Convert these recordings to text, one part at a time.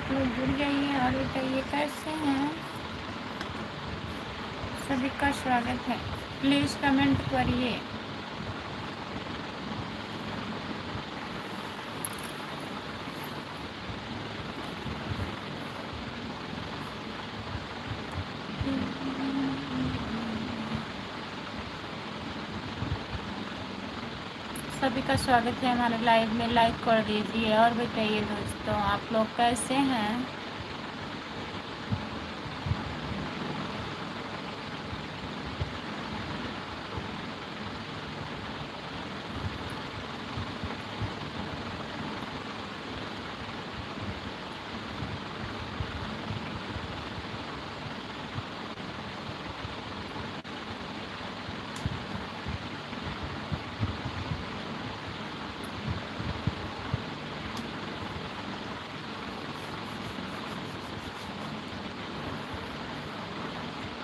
आप लोग जुड़ जाइए और बताइए कैसे हैं। सभी का स्वागत है। प्लीज़ कमेंट करिए। सभी का स्वागत है हमारे लाइव में। लाइक कर दीजिए और बताइए दोस्तों आप लोग कैसे हैं।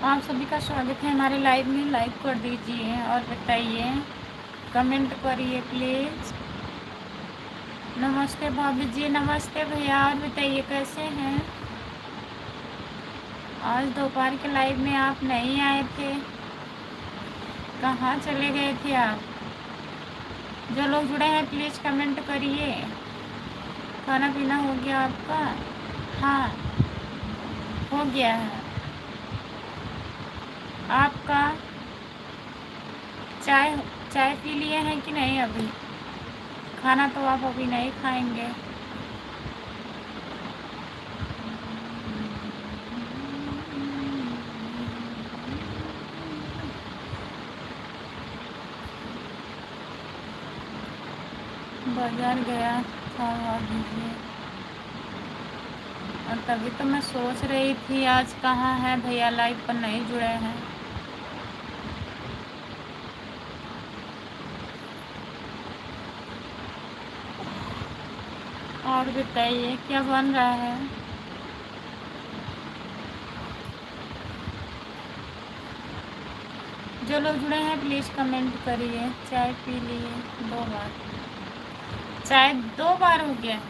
आप सभी का स्वागत है हमारे लाइव में। लाइक कर दीजिए और बताइए, कमेंट करिए प्लीज़। नमस्ते भाभी जी। नमस्ते भैया। और बताइए कैसे हैं। आज दोपहर के लाइव में आप नहीं आए थे, कहाँ चले गए थे आप। जो लोग जुड़े हैं प्लीज़ कमेंट करिए। खाना पीना हो गया आपका। हाँ हो गया है। आपका चाय चाय पी लिए हैं कि नहीं अभी। खाना तो आप अभी नहीं खाएंगे। बाजार गया था और दीजिए। और तभी तो मैं सोच रही थी आज कहाँ है भैया, लाइव पर नहीं जुड़े हैं। और बताइए क्या बन रहा है। जो लोग जुड़े हैं प्लीज़ कमेंट करिए। चाय पी लिए 2 बार। चाय 2 बार हो गया।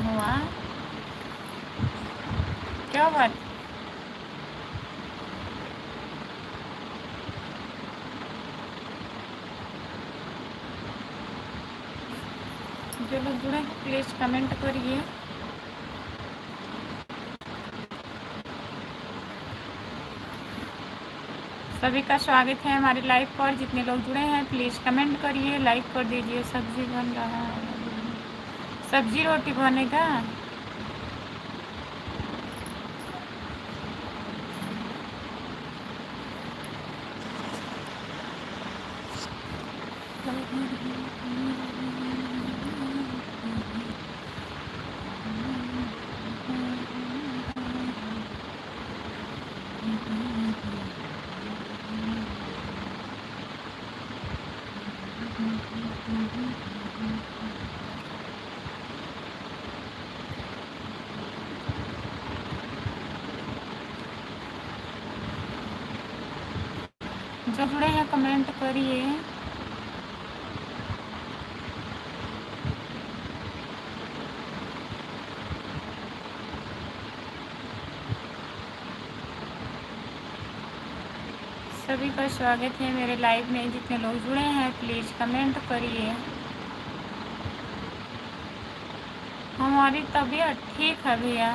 वाह क्या बात। जो लोग जुड़े हैं प्लीज़ कमेंट करिए। सभी का स्वागत है हमारे लाइव पर। जितने लोग जुड़े हैं प्लीज़ कमेंट करिए, लाइक कर दीजिए। सब्जी बन रहा है। सब्जी रोटी बनेगा। जो जुड़े हैं कमेंट करिए। सभी का स्वागत है मेरे लाइव में। जितने लोग जुड़े हैं प्लीज़ कमेंट करिए। हमारी तबीयत ठीक है भैया।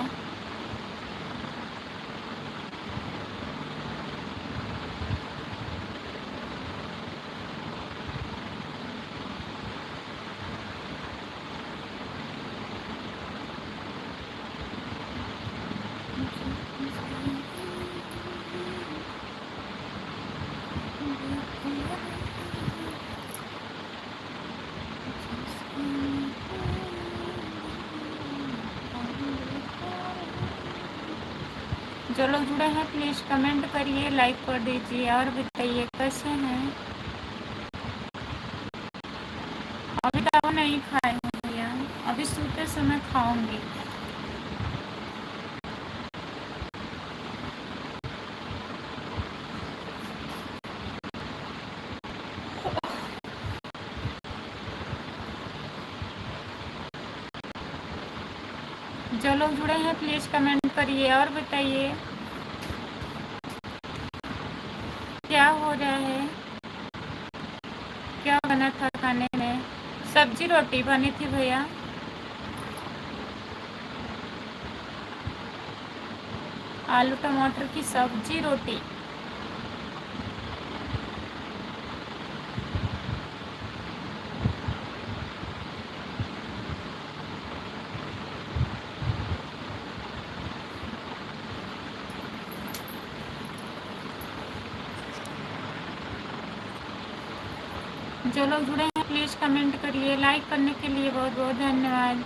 जो लोग जुड़े हैं प्लीज़ कमेंट करिए, लाइक कर दीजिए और बताइए कैसे हैं। अभी दवा नहीं खाए हैं भैया, अभी सोते समय खाऊंगी। जो लोग जुड़े हैं प्लीज़ कमेंट करिए और बताइए क्या हो रहा है, क्या बना था खाने में। सब्जी रोटी बनी थी भैया। आलू टमाटर की सब्जी रोटी। जो लोग जुड़े हैं प्लीज़ कमेंट करिए। लाइक करने के लिए बहुत बहुत धन्यवाद।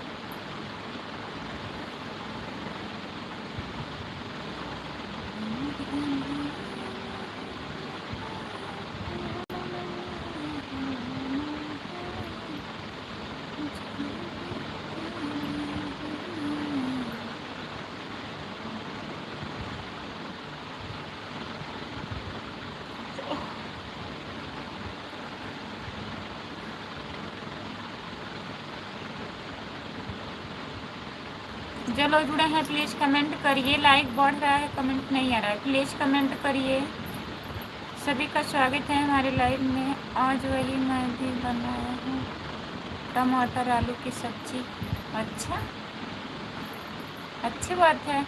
जो लोग जुड़े हैं प्लीज़ कमेंट करिए। लाइक बढ़ रहा है, कमेंट नहीं आ रहा है। प्लीज़ कमेंट करिए। सभी का स्वागत है हमारे लाइव में। आज वही मैं भी बनाया हूँ, टमाटर आलू की सब्जी। अच्छा, अच्छी बात है।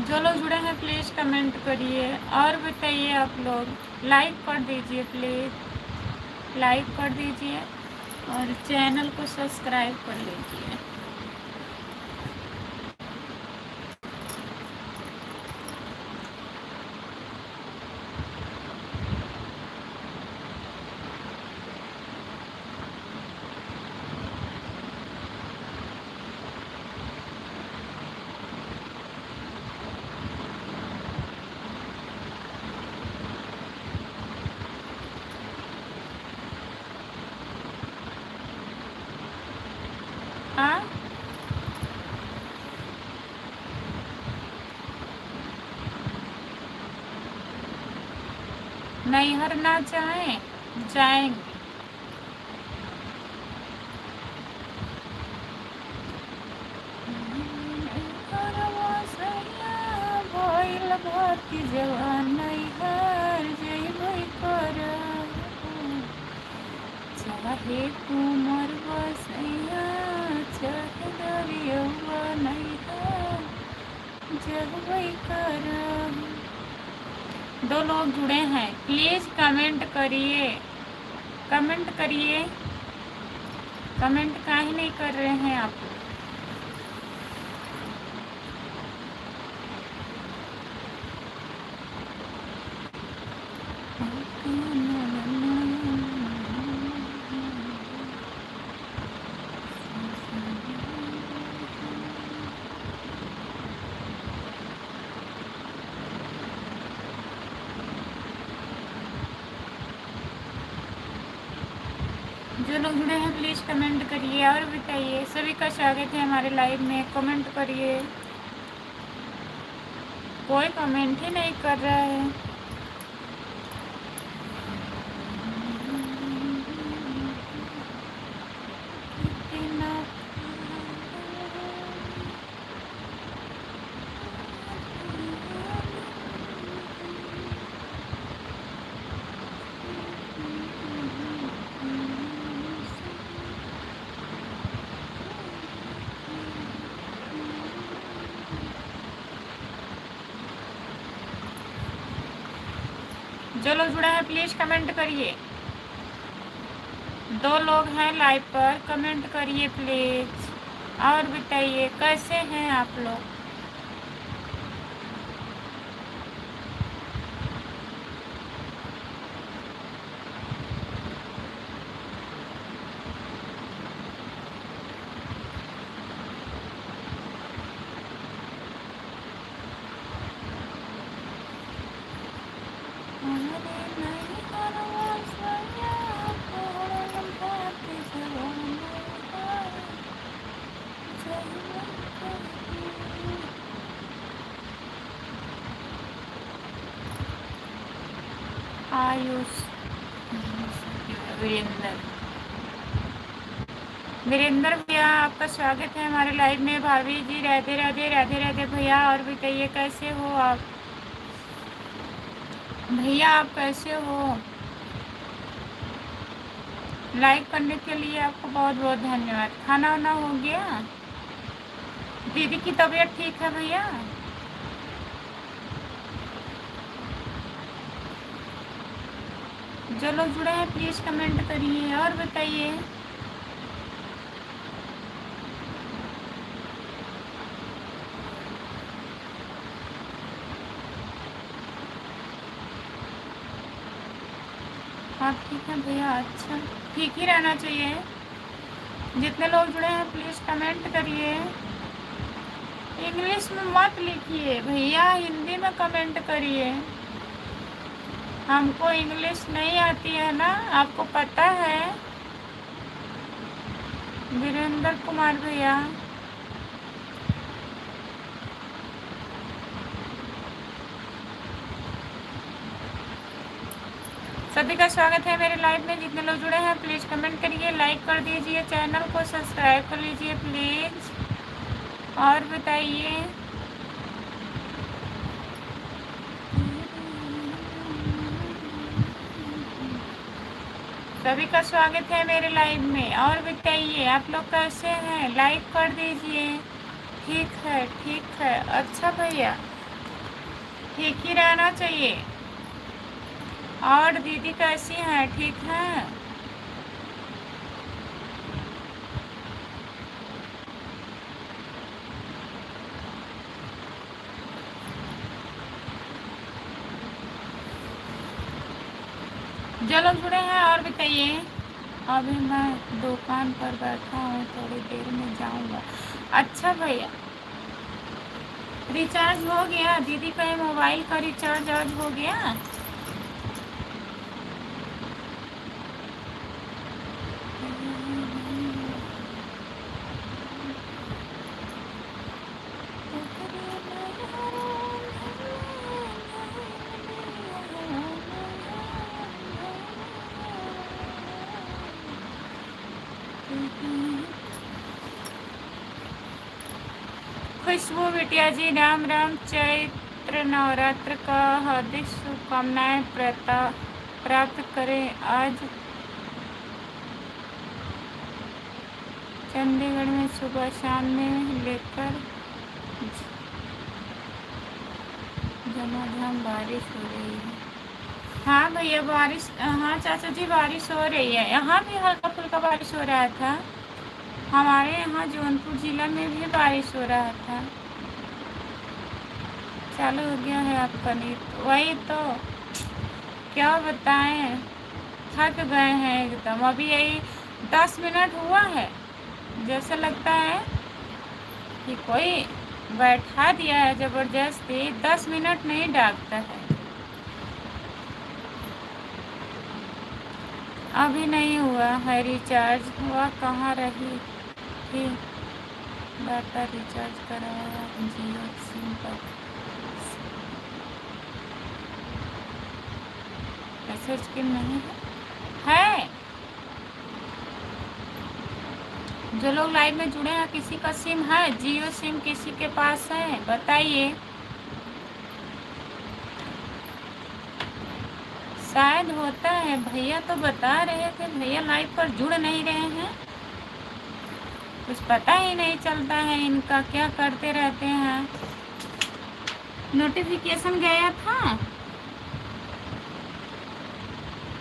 जो लोग जुड़े हैं प्लीज़ कमेंट करिए और बताइए। आप लोग लाइक कर दीजिए, प्लीज़ लाइक कर दीजिए और चैनल को सब्सक्राइब कर लीजिए। हाँ, नैहर ना जाएं, जाएंगे। भारती जवान नैहर जइबै करब, चाहे कुमर बसैया चाहे दरियवा नैहर जइबै करब। दो लोग जुड़े हैं प्लीज़ कमेंट करिए। कमेंट करिए। कमेंट काहे नहीं कर रहे हैं आप लोग? जो लोग जुड़े हैं प्लीज़ कमेंट करिए और बताइए। सभी का स्वागत है हमारे लाइव में। कमेंट करिए। कोई कमेंट ही नहीं कर रहा है। जो लोग जुड़ा है प्लीज़ कमेंट करिए। दो लोग हैं लाइव पर, कमेंट करिए प्लीज़ और बताइए कैसे हैं आप लोग। आयुष, वीरेंद्र, वीरेंद्र भैया आपका स्वागत है हमारे लाइव में। भाभी जी राधे राधे, राधे राधे भैया। और बताइए कैसे हो आप भैया, आप कैसे हो? लाइक करने के लिए आपको बहुत बहुत धन्यवाद। खाना वाना हो गया? दीदी की तबीयत ठीक है भैया? जो लोग जुड़े हैं प्लीज़ कमेंट करिए और बताइए। आप ठीक है भैया? अच्छा, ठीक ही रहना चाहिए। जितने लोग जुड़े हैं प्लीज़ कमेंट करिए। इंग्लिश में मत लिखिए भैया, हिंदी में कमेंट करिए। हमको इंग्लिश नहीं आती है ना, आपको पता है। वीरेंद्र कुमार भैया, सभी का स्वागत है मेरे लाइव में। जितने लोग जुड़े हैं प्लीज़ कमेंट करिए, लाइक कर दीजिए, चैनल को सब्सक्राइब कर लीजिए प्लीज़। और बताइए। सभी का स्वागत है मेरे लाइव में। और बताइए आप लोग कैसे हैं? लाइक कर दीजिए। ठीक है। अच्छा भैया, ठीक ही रहना चाहिए। और दीदी कैसी हैं? ठीक हैं? जो लोग जुड़े हैं और बताइए। अभी मैं दुकान पर बैठा हूँ, थोड़ी देर में जाऊँगा। अच्छा भैया, रिचार्ज हो गया? दीदी का मोबाइल का रिचार्ज आज हो गया? खुशबू बिटिया जी, राम राम। चैत्र नवरात्र का हार्दिक शुभकामनाएं प्राप्त करें। आज चंडीगढ़ में सुबह शाम में लेकर झमाझम बारिश हो रही है। हाँ भैया बारिश, हाँ चाचा जी बारिश हो रही है। यहाँ भी हल्का फुल्का बारिश हो रहा था। हमारे यहाँ जौनपुर ज़िला में भी बारिश हो रहा था। चालू हो गया है आपका नेट। वही तो क्या बताएं, थक गए हैं एकदम। अभी यही 10 मिनट हुआ है, जैसे लगता है कि कोई बैठा दिया है ज़बरदस्ती। 10 मिनट नहीं डालता है। अभी नहीं हुआ है रिचार्ज। हुआ कहाँ रही थी? डाटा रिचार्ज कराया जियो सिम पर। मैसेज स्कीम नहीं है। जो लोग लाइव में जुड़े हैं, किसी का सिम है? जियो सिम किसी के पास है? बताइए। शायद होता है। भैया तो बता रहे थे, भैया लाइव पर जुड़ नहीं रहे हैं। कुछ पता ही नहीं चलता है इनका, क्या करते रहते हैं। नोटिफिकेशन गया था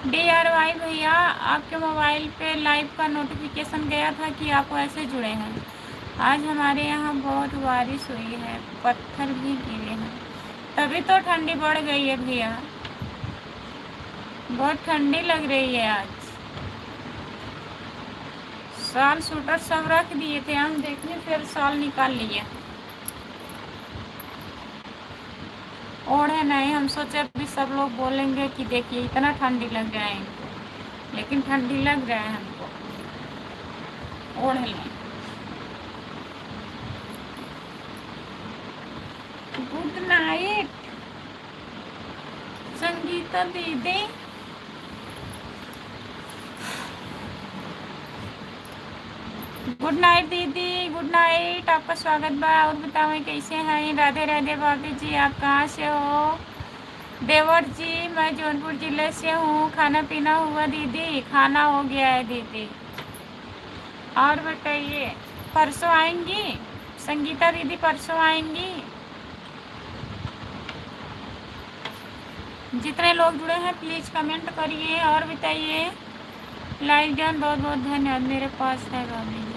DRY भैया, आपके मोबाइल पे लाइव का नोटिफिकेशन गया था कि आप ऐसे जुड़े हैं। आज हमारे यहाँ बहुत बारिश हुई है, पत्थर भी गिरे हैं। तभी तो ठंडी बढ़ गई है भैया, बहुत ठंडी लग रही है आज। शॉल स्वेटर सब रख दिए थे हम, देखने फिर शॉल निकाल लिए। ओढ़े नहीं, हम सोचे अभी सब लोग बोलेंगे कि देखिए इतना ठंडी लग रहा है इनको, लेकिन ठंडी लग रहा है हमको। ओढ़ लें। गुड नाइट संगीता दीदी। गुड नाइट दीदी, गुड नाइट, आपका स्वागत बा। और बताओ कैसे हैं? राधे राधे भाभी जी, आप कहाँ से हो? देवर जी, मैं जौनपुर जिले से हूँ। खाना पीना हुआ दीदी? खाना हो गया है दीदी। और बताइए, परसों आएंगी? संगीता दीदी परसों आएंगी? जितने लोग जुड़े हैं प्लीज़ कमेंट करिए और बताइए। लाइक डन, बहुत बहुत धन्यवाद। मेरे पास है भाभी जी।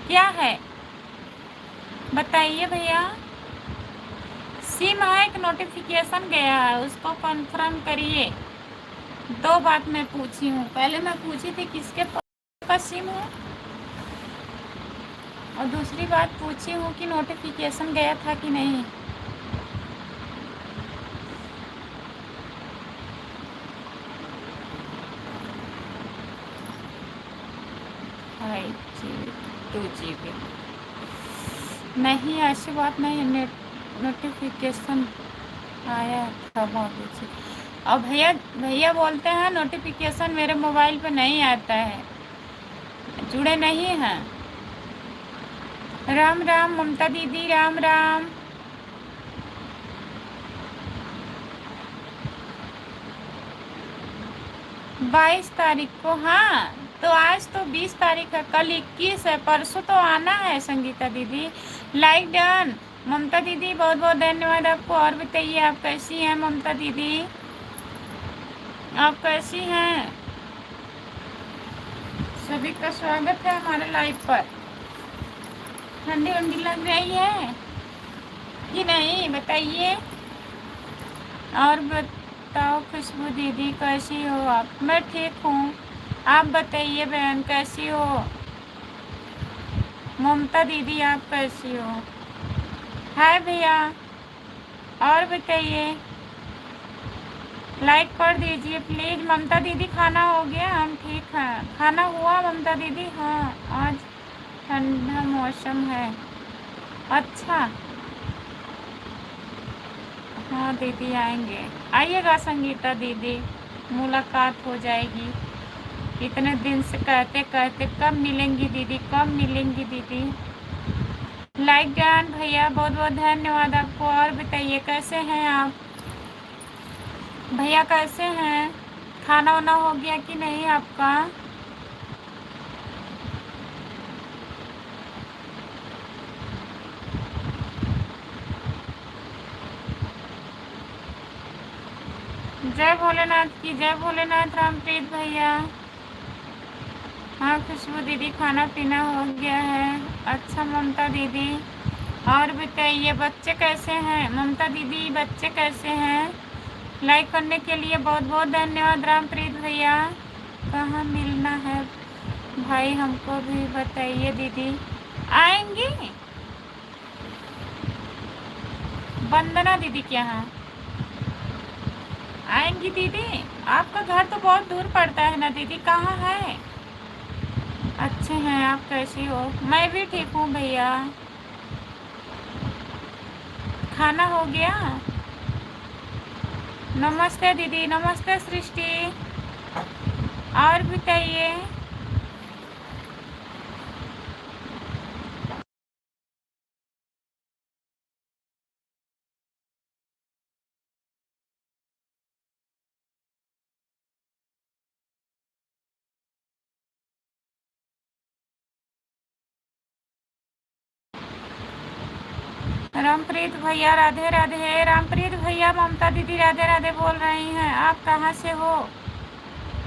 क्या है बताइए भैया। सिम है, एक नोटिफिकेशन गया है, उसको कन्फर्म करिए। दो बात मैं पूछी हूँ। पहले मैं पूछी थी किसके पास सिम है, और दूसरी बात पूछी हूँ कि नोटिफिकेशन गया था कि नहीं। फाइव जी 2 GB नहीं, ऐसी बात नहीं। नोटिफिकेशन आया था बहुत अच्छी। और भैया भैया बोलते हैं नोटिफिकेशन मेरे मोबाइल पे नहीं आता है, जुड़े नहीं हैं। राम राम ममता दीदी, राम राम। 22 तारीख को? हाँ, तो आज तो 20 तारीख है, कल 21 है, परसों तो आना है संगीता दीदी। Like done. ममता दीदी बहुत बहुत धन्यवाद आपको। और बताइए आप कैसी हैं ममता दीदी? आप कैसी हैं? सभी का स्वागत है हमारे लाइव पर। ठंडी वंडी लग रही है कि नहीं बताइए। और बताओ खुशबू दीदी कैसी हो आप? मैं ठीक हूँ, आप बताइए बहन कैसी हो? ममता दीदी आप कैसी हो? हाय भैया। और बताइए, लाइक कर दीजिए प्लीज़। ममता दीदी खाना हो गया? हम ठीक हैं। खाना हुआ ममता दीदी? हाँ, आज ठंडा मौसम है। अच्छा, हाँ दीदी आएंगे। आइएगा संगीता दीदी, मुलाकात हो जाएगी। इतने दिन से कहते कहते कब मिलेंगी दीदी, कब मिलेंगी दीदी? लाइक जान भैया बहुत बहुत धन्यवाद आपको। और बताइए कैसे हैं आप भैया, कैसे हैं? खाना वाना हो गया कि नहीं आपका? जय भोलेनाथ की, जय भोलेनाथ। रामप्रीत भैया। हाँ खुशबू दीदी, खाना पीना हो गया है। अच्छा ममता दीदी। और बताइए बच्चे कैसे हैं ममता दीदी, बच्चे कैसे हैं? लाइक करने के लिए बहुत बहुत धन्यवाद रामप्रीत भैया। कहाँ मिलना है भाई, हमको भी बताइए दीदी। आएंगी वंदना दीदी के यहाँ? आएंगी दीदी? आपका घर तो बहुत दूर पड़ता है ना दीदी, कहाँ है? अच्छे हैं, आप कैसी हो? मैं भी ठीक हूँ भैया। खाना हो गया? नमस्ते दीदी, नमस्ते सृष्टि। और बताइए। रामप्रीत भैया राधे राधे। रामप्रीत भैया ममता दीदी राधे राधे बोल रही हैं। आप कहाँ से हो?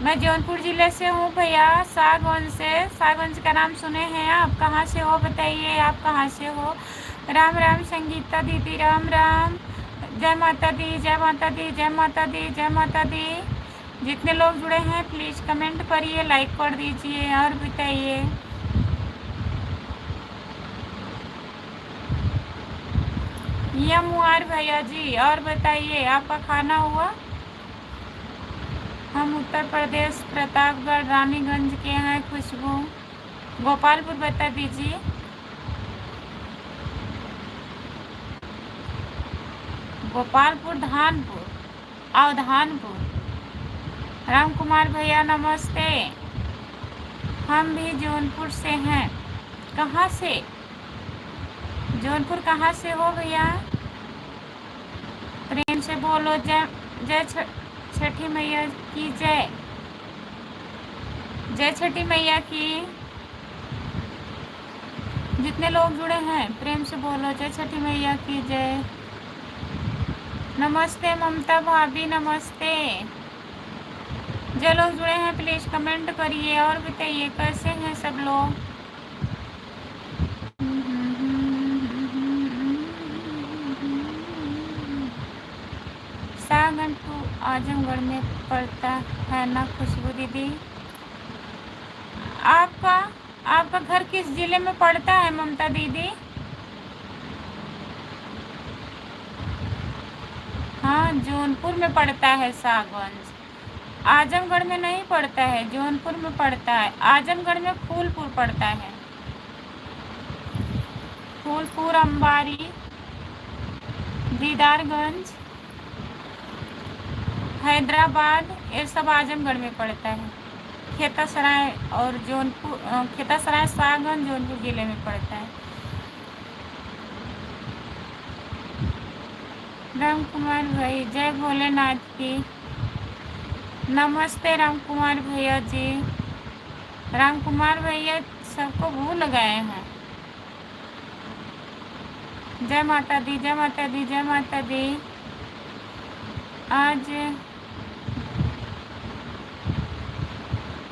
मैं जौनपुर ज़िले से हूँ भैया, सागौन से। सागौन का नाम सुने हैं आप? कहाँ से हो बताइए, आप कहाँ से हो? राम राम संगीता दीदी, राम राम। जय माता दी, जय माता दी, जय माता दी, जय माता दी। जितने लोग जुड़े हैं प्लीज़ कमेंट करिए, लाइक कर दीजिए। और बताइए। यमुआर भैया जी, और बताइए आपका खाना हुआ? हम उत्तर प्रदेश प्रतापगढ़ रानीगंज के हैं खुशबू। गोपालपुर बता दीजिए। गोपालपुर, धानपुर, अवधानपुर। राम कुमार भैया नमस्ते। हम भी जौनपुर से हैं। कहाँ से? जौनपुर कहाँ से हो भैया? प्रेम से बोलो जय जय छठी मैया की जय। जय छठी मैया की। जितने लोग जुड़े हैं प्रेम से बोलो जय छठी मैया की जय। नमस्ते ममता भाभी, नमस्ते। जो लोग जुड़े हैं प्लीज कमेंट करिए और बताइए कैसे हैं सब लोग। सागन टू आजमगढ़ में पड़ता है ना खुशबू दीदी? आपका आपका घर किस जिले में पड़ता है ममता दीदी? हाँ, जौनपुर में पड़ता है सागंज। आजमगढ़ में नहीं पड़ता है, जौनपुर में पड़ता है। आजमगढ़ में फूलपुर पड़ता है। फूलपुर, अंबारी, दीदारगंज, हैदराबाद, ये सब आजमगढ़ में पड़ता है। खेतासराय और जौनपुर, खेतासराय सागंज जौनपुर जिले में पड़ता है। राम कुमार भाई, जय भोलेनाथ की। नमस्ते राम कुमार भैया जी। राम कुमार भैया सबको भूल गए हैं। जय माता दी, जय माता दी, जय माता दी।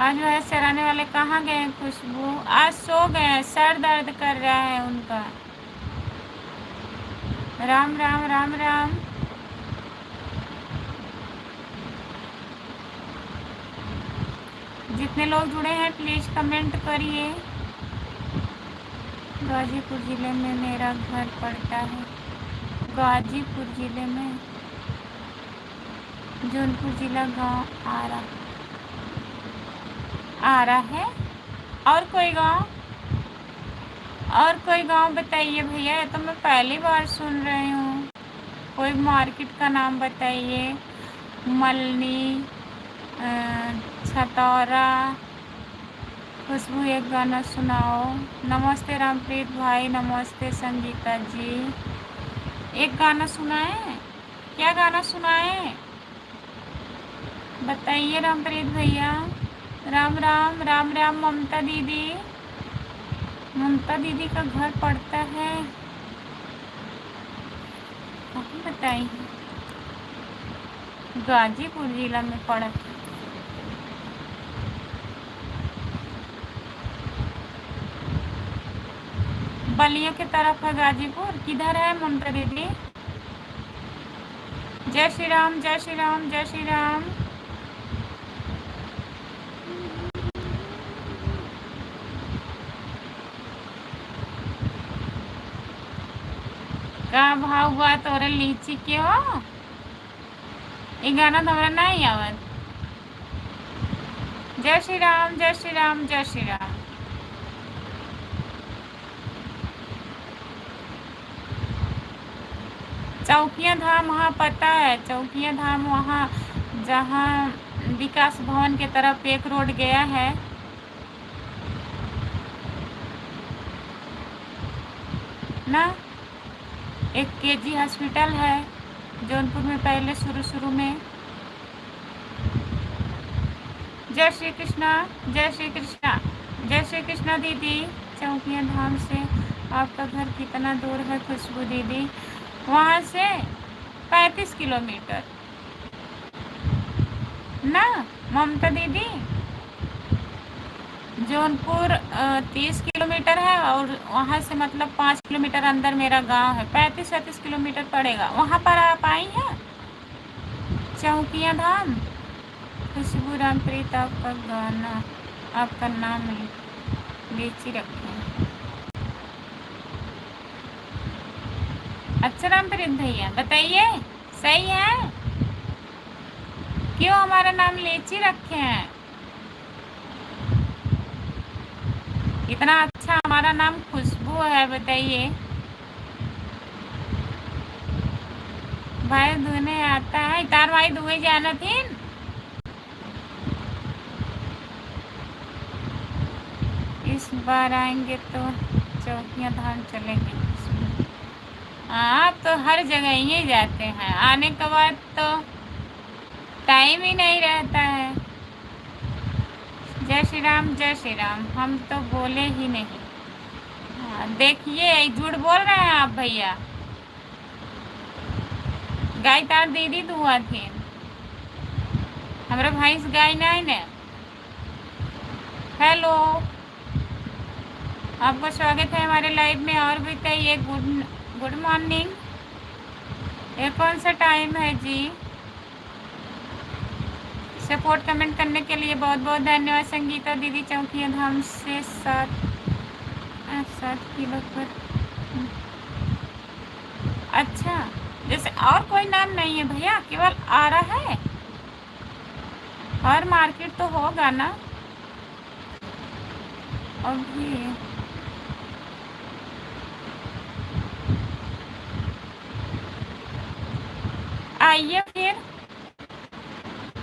आज वह सराहने वाले कहाँ गए? खुशबू आज सो गए हैं, सर दर्द कर रहा है उनका। राम राम राम राम। जितने लोग जुड़े हैं प्लीज कमेंट करिए। गाजीपुर जिले में मेरा घर पड़ता है। गाजीपुर जिले में, जौनपुर जिला, गांव आ रहा है। और कोई गांव? और कोई गांव बताइए भैया, ये तो मैं पहली बार सुन रही हूँ। कोई मार्केट का नाम बताइए। मलनी, छतौरा। खुशबू एक गाना सुनाओ। नमस्ते रामप्रीत भाई, नमस्ते संगीता जी। एक गाना सुनाए? क्या गाना सुनाए बताइए रामप्रीत भैया। राम राम राम राम। ममता दीदी, ममता दीदी का घर पड़ता है कहाँ बताइए? गाजीपुर जिला में पड़ा। बलिया की तरफ है गाजीपुर। किधर है ममता दीदी? जय श्री राम, जय श्री राम, जय श्री राम। का भाव हुआ तोरे लीची के हो? ये गाना तुम्हारा नहीं आवत। जय श्री राम, जय श्री राम, जय श्री राम। चौकिया धाम, वहाँ पता है चौकिया धाम, वहाँ जहाँ विकास भवन के तरफ एक रोड गया है ना। एक केजी हॉस्पिटल है जौनपुर में पहले शुरू में। जय श्री कृष्णा, जय श्री कृष्णा, जय श्री कृष्णा दीदी। चौकिया धाम से आपका घर कितना दूर है खुशबू दीदी? वहाँ से 35 किलोमीटर ना ममता दीदी। जौनपुर 30 किलोमीटर है और वहाँ से मतलब 5 किलोमीटर अंदर मेरा गांव है। 35-37 किलोमीटर पड़ेगा। वहाँ पर आप आई हैं चौकिया धाम? खुशबू रामप्रीत, आपका गाना, आपका नाम लीची रखे हैं। अच्छा रामप्रीत भैया बताइए, सही है? क्यों हमारा नाम लीची रखे हैं? इतना अच्छा हमारा नाम खुशबू है, बताइए। भाई धुने आता है तार भाई धुए जाना थी। बार आएंगे तो चौकियाँ धाम चलेंगे। आप तो हर जगह ही जाते हैं, आने के बाद तो टाइम ही नहीं रहता है। जय श्री राम, जय श्री राम, हम तो बोले ही नहीं। हाँ, देखिए झूठ बोल रहे हैं आप भैया। गाय तार दीदी दुआ थी, हमारे भाई से गाय नहीं ने। हेलो, आपका स्वागत है हमारे लाइव में। और बताइए, गुड मॉर्निंग। ये कौन सा टाइम है जी? सपोर्ट कमेंट करने के लिए बहुत बहुत धन्यवाद। संगीता दीदी चौकिया धाम से 7 किलो पर। अच्छा, जैसे और कोई नाम नहीं है भैया, केवल आ रहा है। और मार्केट तो होगा ना अभी। आइए फिर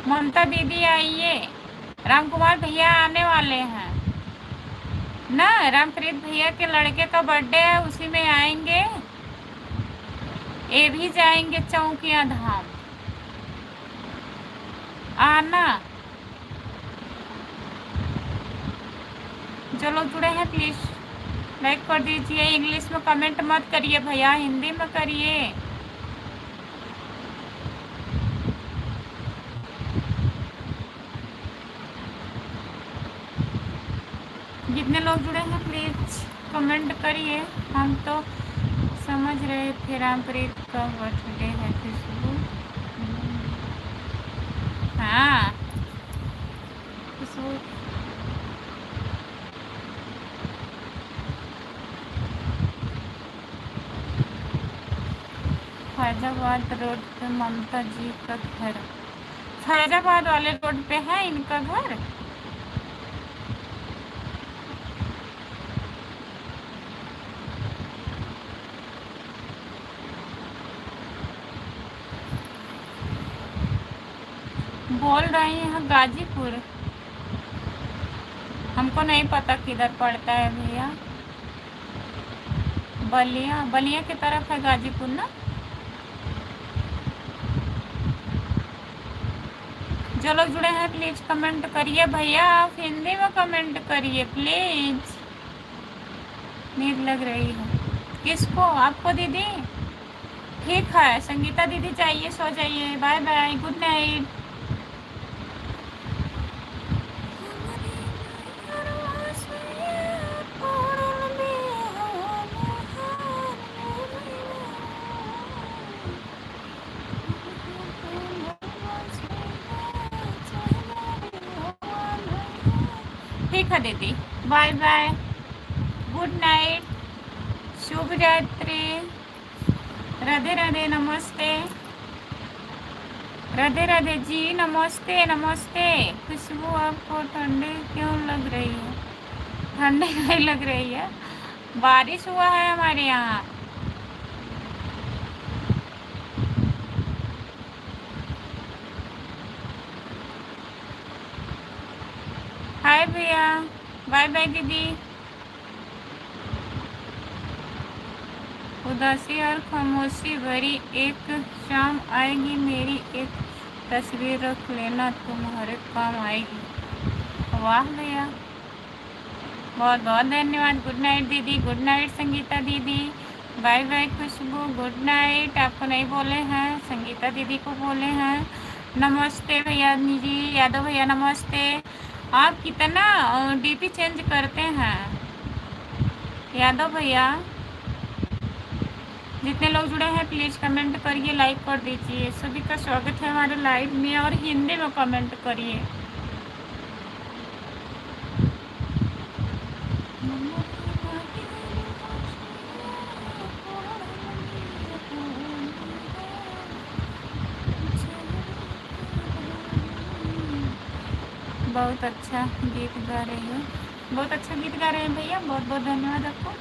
ममता दीदी, आइए। रामकुमार भैया आने वाले हैं ना, रामप्रीत भैया के लड़के का बर्थडे है, उसी में आएंगे। ये भी जाएंगे चौकिया धाम, आना। जो लोग जुड़े हैं प्लीज लाइक कर दीजिए। इंग्लिश में कमेंट मत करिए भैया, हिंदी में करिए। जितने लोग जुड़े हैं प्लीज कमेंट करिए। हम तो समझ रहे थे रामप्रीत का बर्थडे है खुशबू। हाँ खुशबू, फैजाबाद रोड पे ममता जी का घर। फैजाबाद वाले रोड पे है इनका घर। बोल रहे हैं गाजीपुर, हमको नहीं पता किधर पड़ता है भैया। बलिया, बलिया की तरफ है गाजीपुर ना। जो लोग जुड़े हैं प्लीज कमेंट करिए भैया, आप हिंदी में कमेंट करिए प्लीज। नींद लग रही है किसको? आपको दीदी? ठीक है संगीता दीदी, जाइए सो जाइए। Bye bye, good night. ठीक है दीदी, बाय बाय, गुड नाइट, शुभ रात्रि, राधे राधे, नमस्ते, राधे राधे जी, नमस्ते नमस्ते। खुशबू आपको ठंडी क्यों लग रही है? ठंडी नहीं लग रही है, बारिश हुआ है हमारे यहाँ। हाय भैया, बाय बाय दीदी। उदासी और खामोशी भरी एक शाम आएगी, मेरी एक तस्वीर रख लेना, तुम्हारे काम आएगी। वाह भैया, बहुत बहुत धन्यवाद। गुड नाइट दीदी, गुड नाइट संगीता दीदी, बाय बाय खुशबू, गुड नाइट। आपको नहीं बोले हैं, संगीता दीदी को बोले हैं। नमस्ते भैया जी, यादव भैया नमस्ते। आप कितना डीपी चेंज करते हैं यादव भैया? जितने लोग जुड़े हैं प्लीज़ कमेंट करिए, लाइक कर दीजिए। सभी का स्वागत है हमारे लाइव में, और हिंदी में कमेंट करिए। बहुत अच्छा गीत गा रहे हो, बहुत अच्छा गीत गा रहे हैं भैया, बहुत बहुत धन्यवाद आपको।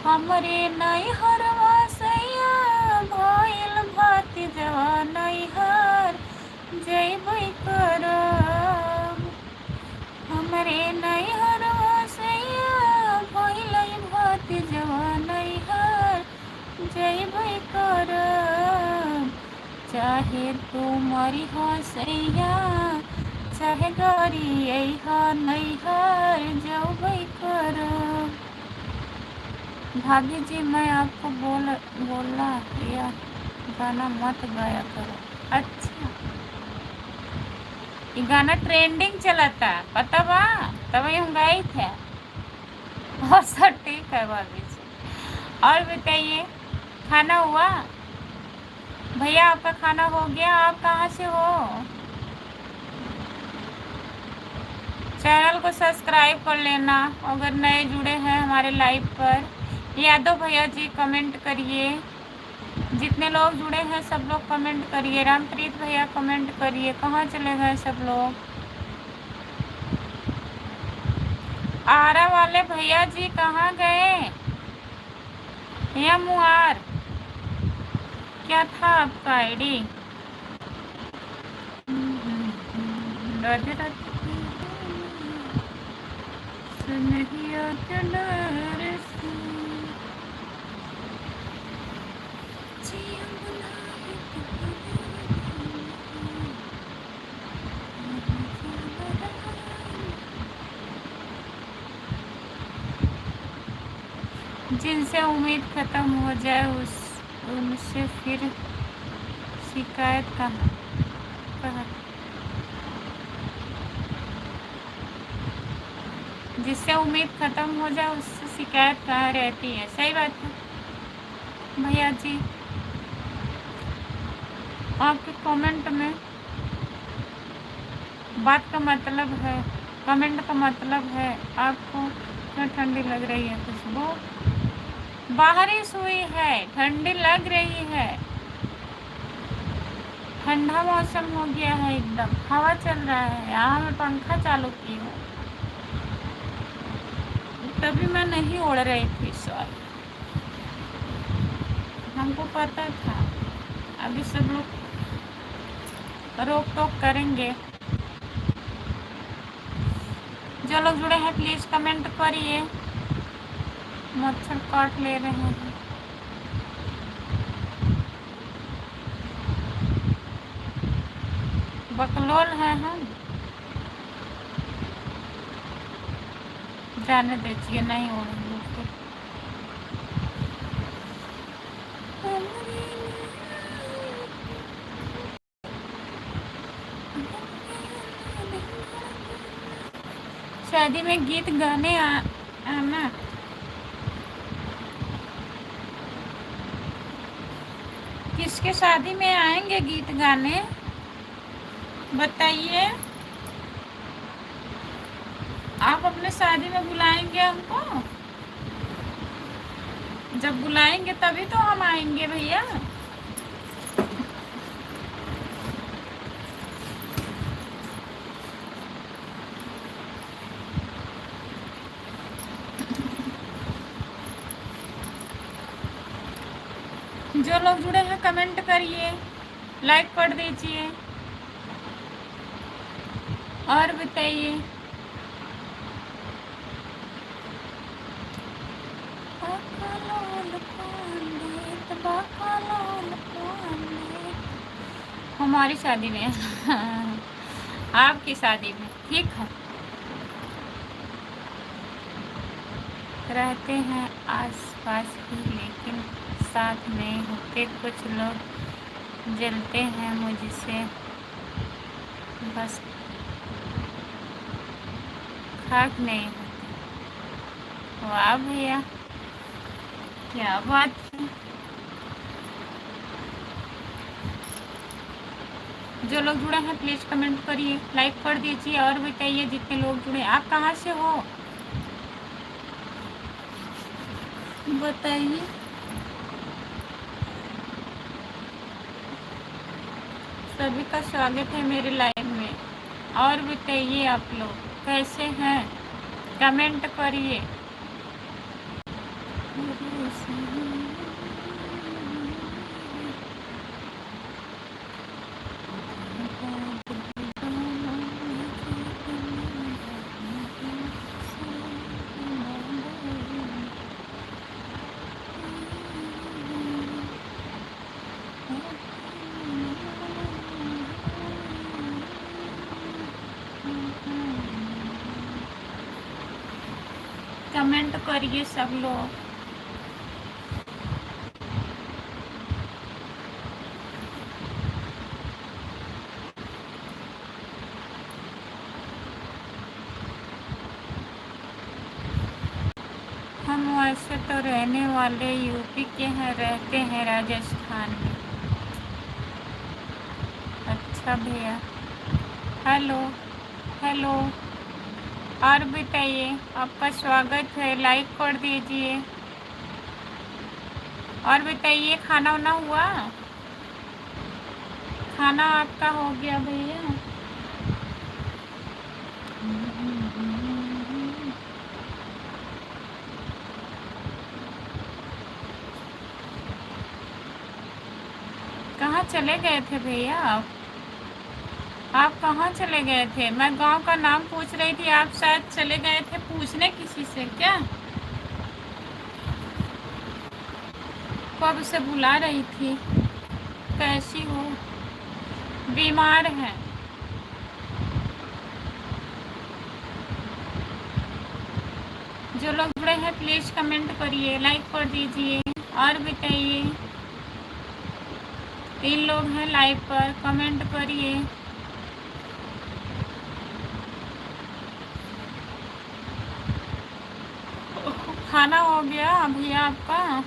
हमरे नैहर वासैया भइल भाती जवान नैहर जैबै करब। हमरे नैहर भाई कर, चाहे तू मरी हो सैया, चाहे गरी हा नहीं हर जाओ भाई कर। भाभी जी मैं आपको बोला या गाना मत गाया करो। अच्छा, ये गाना ट्रेंडिंग चला था पता बा, तभी हम गए थे। और सब ठीक है भाभी जी। और बताइए, खाना हुआ? भैया आपका खाना हो गया? आप कहाँ से हो? चैनल को सब्सक्राइब कर लेना अगर नए जुड़े हैं हमारे लाइव पर। यादव भैया जी कमेंट करिए, जितने लोग जुड़े हैं सब लोग कमेंट करिए। रामप्रीत भैया कमेंट करिए, कहाँ चले गए सब लोग? आरा वाले भैया जी कहाँ गए? या मुआर, क्या था आपका आईडी? राधे राधे सुनहिया बनारसी, जिया बुलाए जिनसे उम्मीद खत्म हो जाए उनसे फिर शिकायत कहाँ? जिससे उम्मीद खत्म हो जाए उससे शिकायत कहाँ रहती है? सही बात है भैया जी। आपके कमेंट में बात का मतलब है, कमेंट का मतलब है आपको क्यों ठंडी लग रही है? खुशबू बारिश हुई है, ठंडी लग रही है, ठंडा मौसम हो गया है, एकदम हवा चल रहा है। यहाँ मैं पंखा चालू की हूँ, तभी मैं नहीं ओढ़ रही थी सॉरी, हमको पता था। अभी सब लोग रोक टोक करेंगे। जो लोग जुड़े हैं प्लीज़ कमेंट करिए। मच्छर काट ले रहे हैं। बकलोल है हम, जाने दीजिए, नहीं ओढ़ेंगे। शादी में गीत गाने आना। किसके शादी में आएंगे गीत गाने बताइए? आप अपने शादी में बुलाएंगे हमको? जब बुलाएंगे तभी तो हम आएंगे भैया। जो लोग जुड़े हैं कमेंट करिए, लाइक कर दीजिए और बताइए। हमारी शादी में आपकी शादी में ठीक है, रहते हैं आस पास ही लेकिन साथ नहीं होते। कुछ लोग जलते हैं मुझसे, बस खाक नहीं होते। वाह भैया क्या बात है। जो लोग जुड़े हैं प्लीज़ कमेंट करिए, लाइक कर दीजिए और बताइए जितने लोग जुड़े। आप कहाँ से हो बताइए। सभी का स्वागत है मेरे लाइव में। और बताइए आप लोग कैसे हैं, कमेंट करिए। कमेंट करिए सब लोग। हम वैसे तो रहने वाले यूपी के हैं, रहते हैं राजस्थान में। अच्छा भैया, हेलो हेलो। और बताइए, आपका स्वागत है, लाइक कर दीजिए। और बताइए, खाना वाना हुआ? खाना आपका हो गया भैया? कहाँ चले गए थे भैया आप कहाँ चले गए थे? मैं गांव का नाम पूछ रही थी, आप शायद चले गए थे पूछने किसी से क्या? कब से बुला रही थी। कैसी हो? बीमार हैं? जो लोग जुड़े हैं प्लीज़ कमेंट करिए, लाइक कर दीजिए। और बताइए, 3 लोग हैं लाइव पर, कमेंट करिए। खाना हो गया भैया आपका?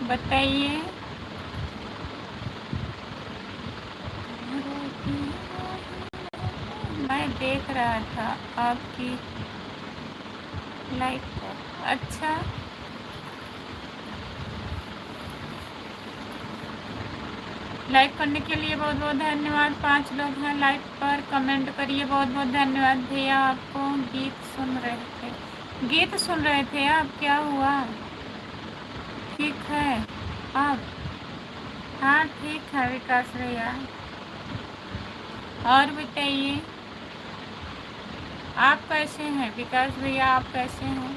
बताइए। मैं देख रहा था आपकी लाइक पर। अच्छा, लाइक करने के लिए बहुत बहुत धन्यवाद। 5 लोग हैं लाइक पर, कमेंट करिए। बहुत बहुत धन्यवाद भैया आपको। गीत सुन रहे थे आप? क्या हुआ? ठीक है आप? हाँ ठीक है विकास भैया। और बताइए, आप कैसे हैं विकास भैया? आप कैसे हैं?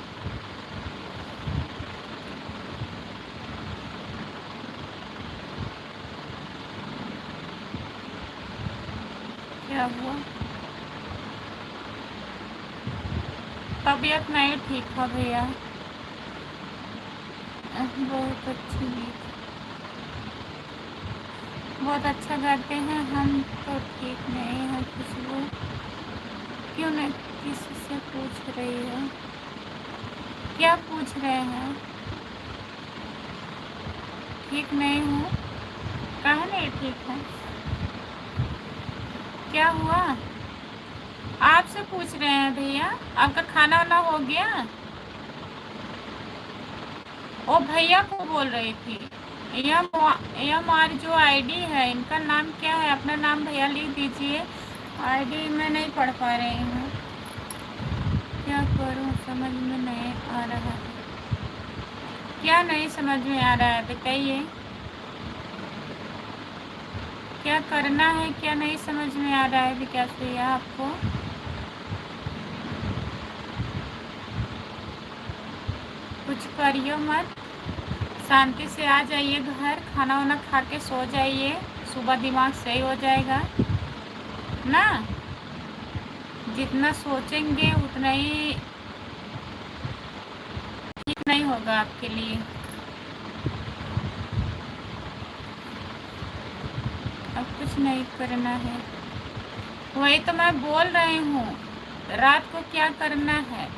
क्या हुआ? तबीयत नहीं ठीक है भैया। बहुत अच्छी गीत, बहुत अच्छा गाते हैं। हम तो ठीक नहीं हैं। खुशबू क्यों नहीं किसी से पूछ रही हो? क्या पूछ रहे हैं? ठीक नहीं हूँ? कहाँ नहीं ठीक है? क्या हुआ? आपसे पूछ रहे हैं भैया। आपका खाना वाना हो गया? ओ भैया को बोल रही थी। एम आर जो आईडी है, इनका नाम क्या है? अपना नाम भैया लिख दीजिए। आईडी मैं नहीं पढ़ पा रही हूँ, क्या करूँ समझ में नहीं आ रहा है। क्या नहीं समझ में आ रहा है बताइए। क्या करना है, क्या नहीं समझ में आ रहा है विकास भैया आपको? कुछ करियो मत, शांति से आ जाइए घर, खाना वाना खा के सो जाइए, सुबह दिमाग सही हो जाएगा ना। जितना सोचेंगे उतना ही ठीक नहीं होगा आपके लिए। अब कुछ नहीं करना है, वही तो मैं बोल रही हूँ। रात को क्या करना है?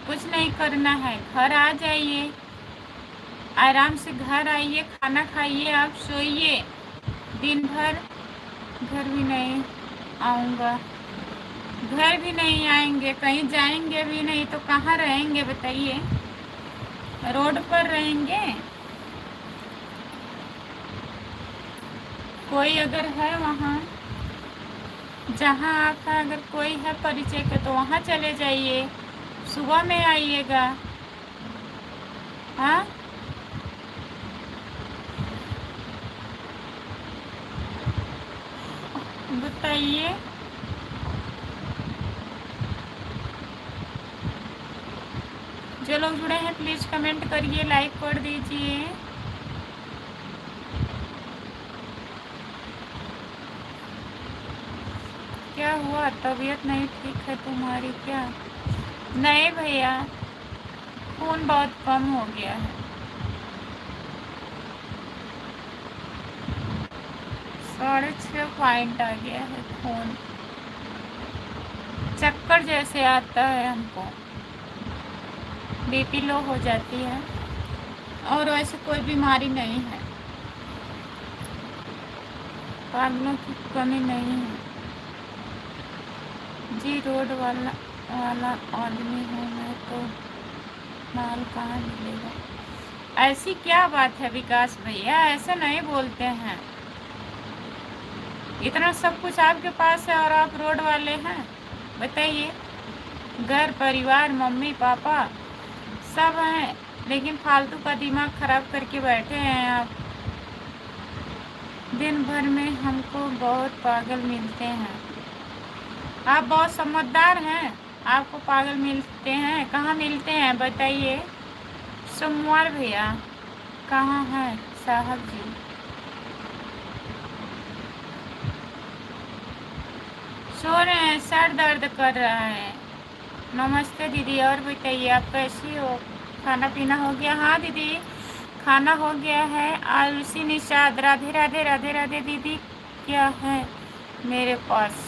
कुछ नहीं करना है, घर आ जाइए, आराम से घर आइए, खाना खाइए, आप सोइए दिन भर। घर भी नहीं आऊँगा, घर भी नहीं आएंगे, कहीं जाएंगे भी नहीं तो कहाँ रहेंगे बताइए? रोड पर रहेंगे? कोई अगर है वहाँ, जहाँ आपका अगर कोई है परिचय के तो वहाँ चले जाइए, सुबह में आइएगा। हाँ, बताइए। जो लोग जुड़े हैं प्लीज़ कमेंट करिए, लाइक कर दीजिए। क्या हुआ? तबीयत नहीं ठीक है तुम्हारी क्या? नहीं भैया, खून बहुत कम हो गया है। 6.5 पॉइंट आ गया है खून। चक्कर जैसे आता है हमको, बीपी लो हो जाती है, और वैसे कोई बीमारी नहीं है, पागलों की कमी नहीं है जी। रोड वाला वाला आदमी हूँ मैं, तो माल कहाँ मिलेगा? ऐसी क्या बात है विकास भैया, ऐसे नहीं बोलते हैं। इतना सब कुछ आपके पास है और आप रोड वाले हैं? बताइए, घर परिवार मम्मी पापा सब हैं, लेकिन फालतू का दिमाग खराब करके बैठे हैं आप। दिन भर में हमको बहुत पागल मिलते हैं। आप बहुत समझदार हैं, आपको पागल मिलते हैं? कहाँ मिलते हैं बताइए? सोमवार भैया कहाँ हैं साहब जी? सो रहे हैं, सर दर्द कर रहा है। नमस्ते दीदी, और बताइए आप कैसी हो? खाना पीना हो गया? हाँ दीदी, खाना हो गया है। आलसी निषाद, राधे राधे राधे राधे दीदी। क्या है मेरे पास?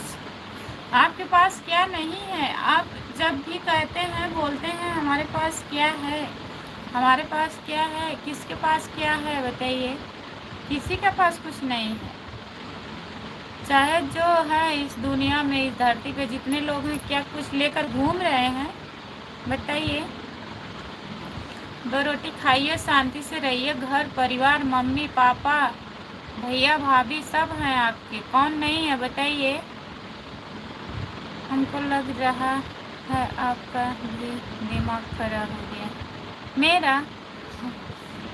आपके पास क्या नहीं है? आप जब भी कहते हैं बोलते हैं हमारे पास क्या है, हमारे पास क्या है, किसके पास क्या है बताइए? किसी के पास कुछ नहीं है। चाहे जो है इस दुनिया में, इस धरती पे जितने लोग हैं, क्या कुछ लेकर घूम रहे हैं बताइए? 2 रोटी खाइए, शांति से रहिए। घर परिवार मम्मी पापा भैया भाभी सब हैं आपके, कौन नहीं है बताइए? हमको लग रहा है आपका भी दिमाग खराब हो गया। मेरा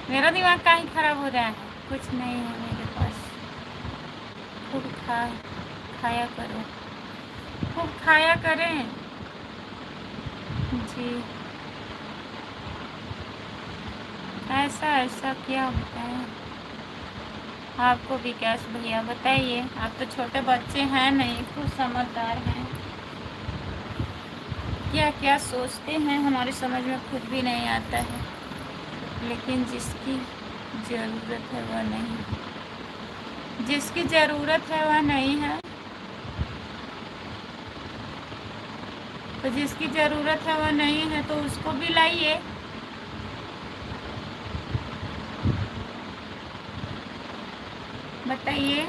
मेरा दिमाग काहे खराब हो रहा है? कुछ नहीं है मेरे पास। खूब खाया करो, खूब खाया करें जी। ऐसा ऐसा क्या होता है आपको विकास भैया बताइए? आप तो छोटे बच्चे हैं नहीं, खूब समझदार हैं। क्या क्या सोचते हैं हमारे समझ में खुद भी नहीं आता है। लेकिन जिसकी ज़रूरत है वह नहीं, जिसकी ज़रूरत है वह नहीं है, तो जिसकी ज़रूरत है वह नहीं है तो उसको भी लाइए। बताइए।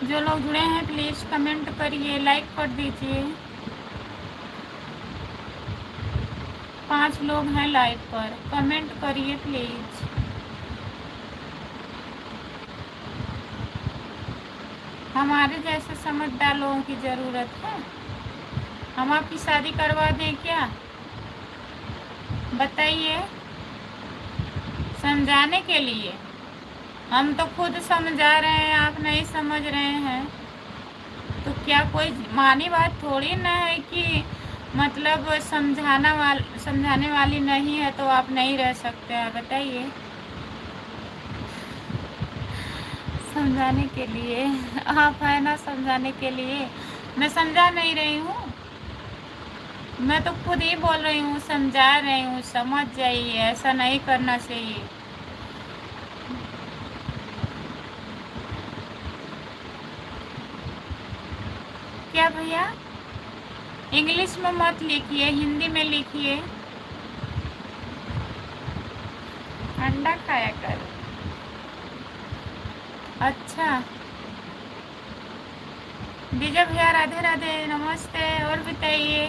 जो लोग जुड़े हैं प्लीज़ कमेंट करिए, लाइक कर दीजिए। 5 लोग हैं लाइव पर, कमेंट करिए प्लीज़। हमारे जैसे समझदार लोगों की ज़रूरत है। हम आपकी शादी करवा दें क्या बताइए? समझाने के लिए हम तो खुद समझा रहे हैं, आप नहीं समझ रहे हैं, तो क्या कोई मानी बात थोड़ी ना है कि मतलब समझाने वाली नहीं है तो आप नहीं रह सकते हैं बताइए? समझाने के लिए आप है ना, समझाने के लिए। मैं समझा नहीं रही हूँ, मैं तो खुद ही बोल रही हूँ, समझा रही हूँ, समझ जाइए, ऐसा नहीं करना चाहिए। क्या भैया? इंग्लिश में मत लिखिए, हिंदी में लिखिए। अंडा खाया कर। अच्छा विजय भैया, राधे राधे, नमस्ते। और बताइए,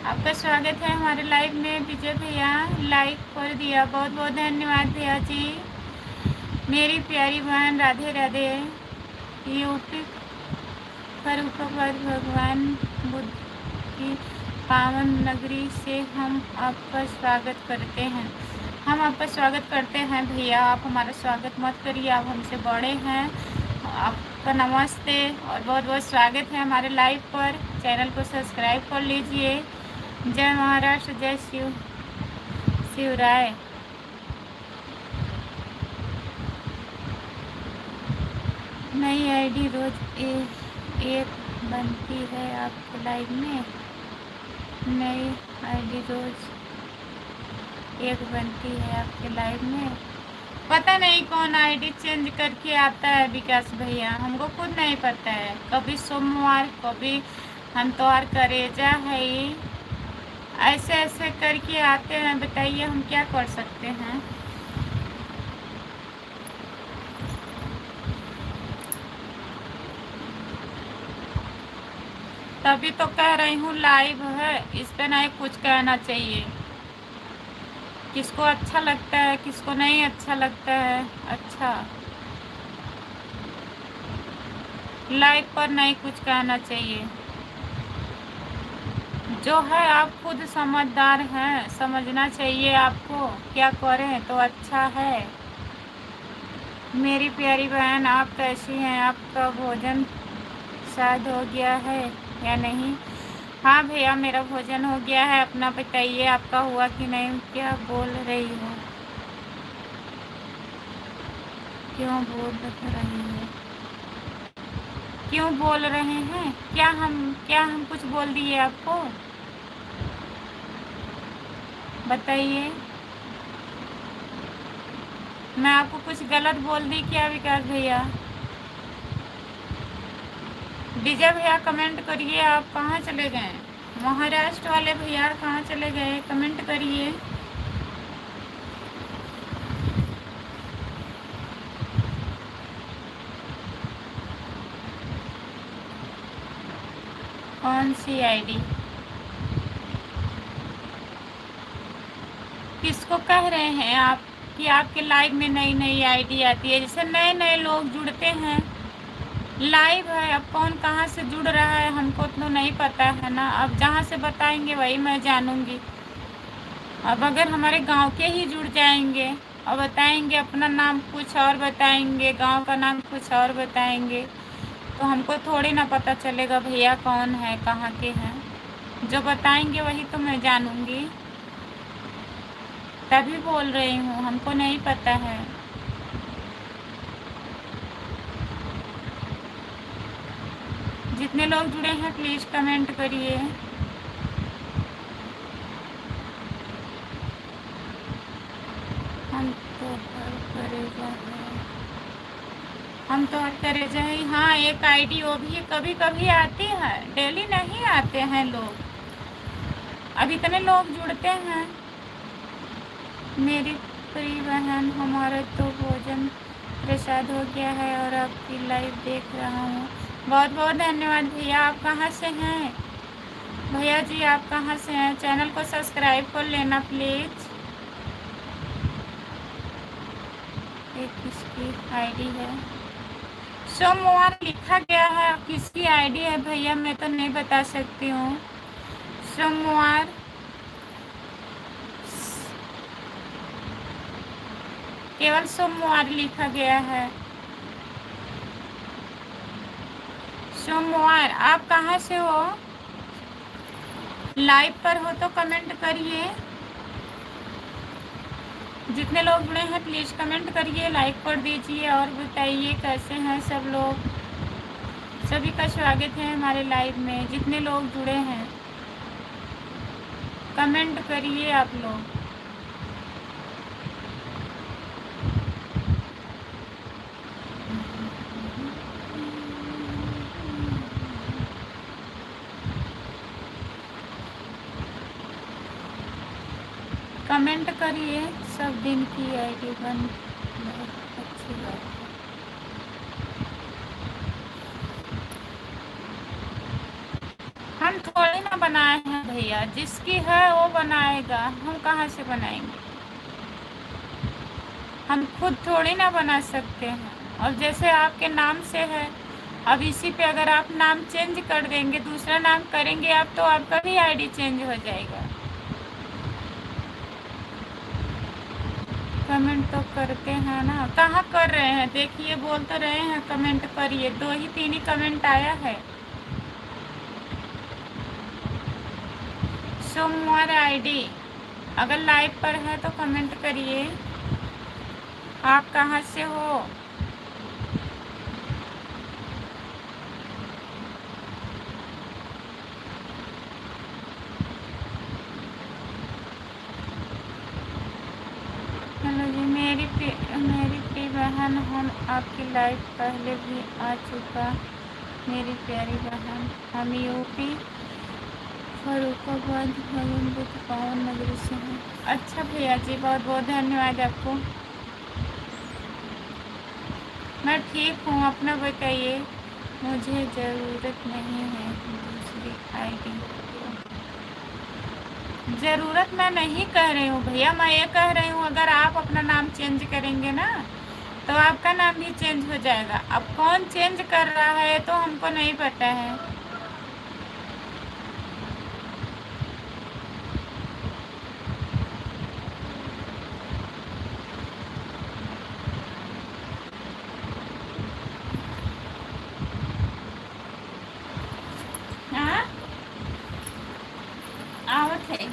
आपका स्वागत है हमारे लाइव में। विजय भैया लाइक कर दिया, बहुत बहुत धन्यवाद भैया जी। मेरी प्यारी बहन राधे राधे। यूपी फरुखाबाद भगवान बुद्ध की पावन नगरी से हम आपका स्वागत करते हैं। हम आपका स्वागत करते हैं भैया, आप हमारा स्वागत मत करिए, आप हमसे बड़े हैं। आपका नमस्ते और बहुत बहुत स्वागत है हमारे लाइव पर। चैनल को सब्सक्राइब कर लीजिए। जय महाराष्ट्र, जय शिवराय। नई आईडी रोज एक बनती है आपके लाइव में, नई आईडी रोज एक बनती है आपके लाइव में। पता नहीं कौन आईडी चेंज करके आता है विकास भैया, हमको खुद नहीं पता है। कभी सोमवार, कभी हम तो और करेजा है ही, ऐसे ऐसे करके आते हैं। बताइए हम क्या कर सकते हैं। तभी तो कह रही हूँ लाइव है, इस पे नहीं कुछ कहना चाहिए। किसको अच्छा लगता है, किसको नहीं अच्छा लगता है। अच्छा, लाइव पर नहीं कुछ कहना चाहिए। जो है आप खुद समझदार हैं, समझना चाहिए आपको। क्या करें तो अच्छा है। मेरी प्यारी बहन, आप कैसी हैं? आपका भोजन शायद हो गया है या नहीं? हाँ भैया, मेरा भोजन हो गया है। अपना बताइए, आपका हुआ कि नहीं? क्या बोल रही हो? क्यों बोल रही हो? क्यों बोल रहे हैं? क्या हम कुछ बोल दिए आपको? बताइए, मैं आपको कुछ गलत बोल दी क्या विकास भैया? विजय भैया कमेंट करिए, आप कहाँ चले गए? महाराष्ट्र वाले भैया कहाँ चले गए? कमेंट करिए। कौन सी आईडी? किसको कह रहे हैं आप कि आपके लाइव में नई नई आईडी आती है? जैसे नए नए लोग जुड़ते हैं, लाइव है, अब कौन कहाँ से जुड़ रहा है हमको तो नहीं पता है ना। अब जहाँ से बताएंगे वही मैं जानूंगी। अब अगर हमारे गांव के ही जुड़ जाएंगे और बताएंगे अपना नाम कुछ और बताएंगे, गांव का नाम कुछ और बताएंगे, तो हमको थोड़ी ना पता चलेगा भैया कौन है, कहाँ के हैं। जो बताएंगे वही तो मैं जानूंगी, तभी बोल रही हूँ, हमको नहीं पता है। जितने लोग जुड़े हैं प्लीज़ कमेंट करिए। हम तो हर करेजा है, हम तो हर करेजा ही। हाँ, एक आईडी वो भी कभी कभी आती है, डेली नहीं आते हैं लोग। अब इतने लोग जुड़ते हैं। मेरी प्रिय बहन, हमारा तो भोजन प्रसाद हो गया है और आपकी लाइव देख रहा हूँ। बहुत बहुत धन्यवाद भैया। आप कहाँ से हैं भैया जी? आप कहाँ से हैं? चैनल को सब्सक्राइब कर लेना प्लीज़। ये किसकी आईडी है? सोमवार लिखा गया है, किसकी आईडी है भैया? मैं तो नहीं बता सकती हूँ। सोमवार, केवल सोमवार लिखा गया है। सोमवार, आप कहाँ से हो? लाइव पर हो तो कमेंट करिए। जितने लोग जुड़े हैं प्लीज़ कमेंट करिए, लाइक कर दीजिए और बताइए कैसे हैं सब लोग। सभी का स्वागत है हमारे लाइव में। जितने लोग जुड़े हैं कमेंट करिए आप लोग। कमेंट करिए। सब दिन की आईडी बन, बहुत अच्छी बात है। हम थोड़ी ना बनाए हैं भैया, जिसकी है वो बनाएगा, हम कहाँ से बनाएंगे? हम खुद थोड़ी ना बना सकते हैं। और जैसे आपके नाम से है, अब इसी पे अगर आप नाम चेंज कर देंगे, दूसरा नाम करेंगे आप, तो आपका भी आईडी चेंज हो जाएगा। कमेंट तो करते हैं ना, कहाँ कर रहे हैं? देखिए, बोल तो रहे हैं कमेंट करिए। 2 ही 3 ही कमेंट आया है। सोमवार आईडी, अगर लाइव पर है तो कमेंट करिए। आप कहाँ से हो? मेरी प्रिय बहन, हम आपकी लाइव पहले भी आ चुका। मेरी प्यारी बहन, हम यूपी फरुखाबाद भगवान बुद्ध पावन नगरी से हैं। अच्छा भैया जी, बहुत बहुत धन्यवाद आपको। मैं ठीक हूँ, अपना बताइए। मुझे ज़रूरत नहीं है दूसरी आईडी। ज़रूरत मैं नहीं कह रही हूँ भैया, मैं ये कह रही हूँ अगर आप अपना नाम चेंज करेंगे ना तो आपका नाम भी चेंज हो जाएगा। अब कौन चेंज कर रहा है तो हमको नहीं पता है। हाँ, आवत है।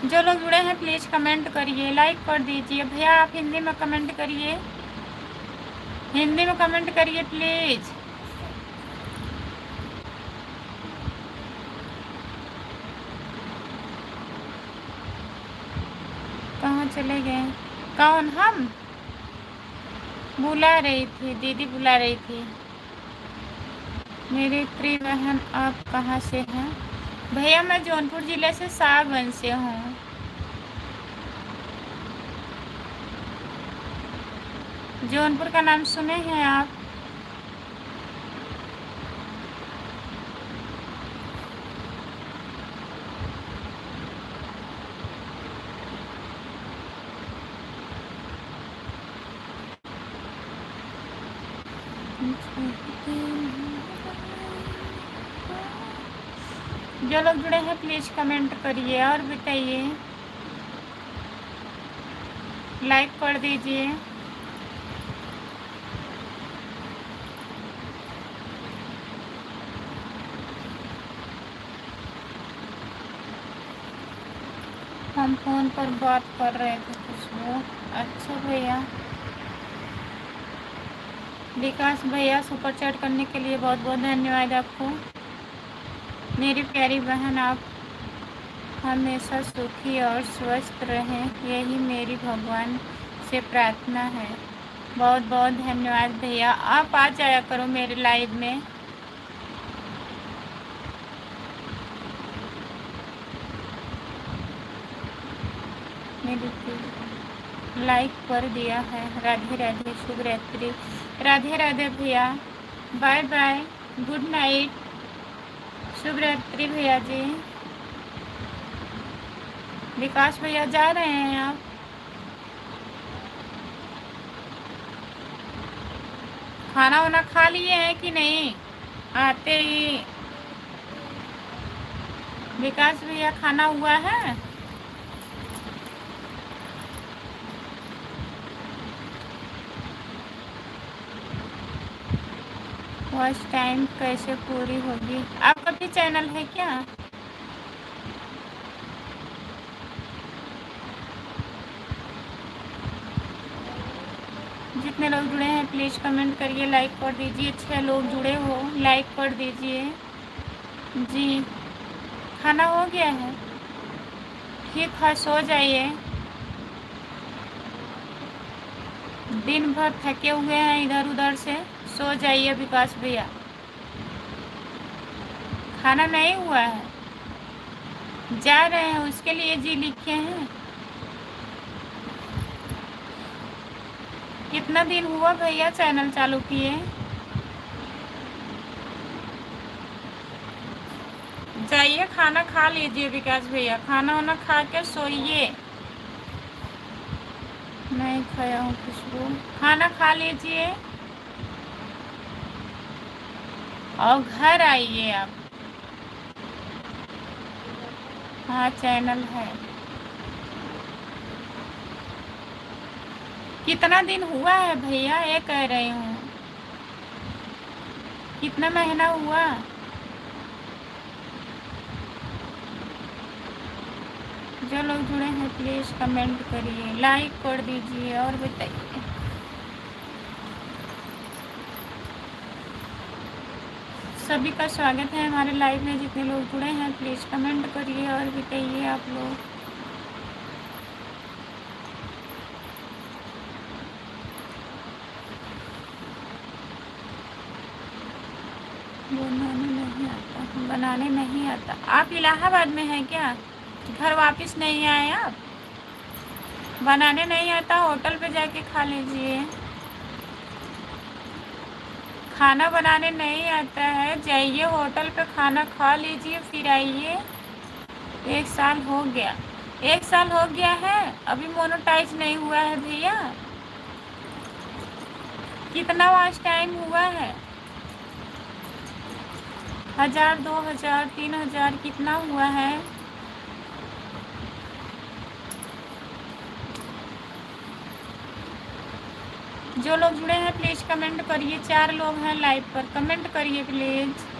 जो लोग जुड़े हैं प्लीज़ कमेंट करिए, लाइक कर दीजिए। भैया आप हिंदी में कमेंट करिए, हिंदी में कमेंट करिए प्लीज़। कहाँ चले गए? कौन? हम बुला रही थी, दीदी बुला रही थी। मेरी प्रिय बहन, आप कहाँ से हैं? भैया मैं जौनपुर ज़िले से सागंज से हूँ। जौनपुर का नाम सुने हैं आप? जो लोग जुड़े हैं प्लीज़ कमेंट करिए और बताइए, लाइक कर दीजिए। हम फ़ोन पर बात कर रहे थे कुछ लोग। अच्छा भैया, विकास भैया सुपर चैट करने के लिए बहुत बहुत धन्यवाद आपको। मेरी प्यारी बहन, आप हमेशा सुखी और स्वस्थ रहें, यही मेरी भगवान से प्रार्थना है। बहुत बहुत धन्यवाद भैया। आप आ जाया करो मेरे लाइव में। मेरी लाइक कर दिया है। राधे राधे, शुभ रात्रि। राधे राधे भैया, बाय बाय, गुड नाइट, शुभ रात्रि भैया जी। विकास भैया जा रहे हैं आप? खाना वाना खा लिए हैं कि नहीं? आते ही विकास भैया खाना हुआ है? वॉच टाइम कैसे पूरी होगी? आपका भी चैनल है क्या? जितने लोग जुड़े हैं प्लीज़ कमेंट करिए, लाइक कर दीजिए। 6 लोग जुड़े हो, लाइक कर दीजिए जी। खाना हो गया है? ठीक है, सो जाइए। दिन भर थके हुए हैं इधर उधर से, सो जाइए विकास भैया। खाना नहीं हुआ है? जा रहे हैं उसके लिए जी लिखे हैं। कितना दिन हुआ भैया चैनल चालू किए? जाइए खाना खा लीजिए विकास भैया, खाना वाना खा के सोइए। नहीं खाया हूँ खुशबू। खाना खा लीजिए और घर आइए आप। हाँ चैनल है। कितना दिन हुआ है भैया ये कह रही हूँ, कितना महीना हुआ? जो लोग जुड़े हैं प्लीज़ कमेंट करिए, लाइक कर दीजिए और बताइए। सभी का स्वागत है हमारे लाइव में। जितने लोग जुड़े हैं प्लीज़ कमेंट करिए और बताइए आप लोग। बनाने नहीं आता। आप इलाहाबाद में हैं क्या? घर वापस नहीं आए आप? बनाने नहीं आता, होटल पे जाके खा लीजिए। खाना बनाने नहीं आता है, जाइए होटल पे खाना खा लीजिए फिर आइए। 1 साल हो गया। 1 साल हो गया है, अभी मोनेटाइज नहीं हुआ है भैया। कितना वॉच टाइम हुआ है? 1000, 2000, 3000 कितना हुआ है? जो लोग जुड़े हैं प्लीज़ कमेंट करिए। 4 लोग हैं लाइव पर, कमेंट करिए प्लीज़।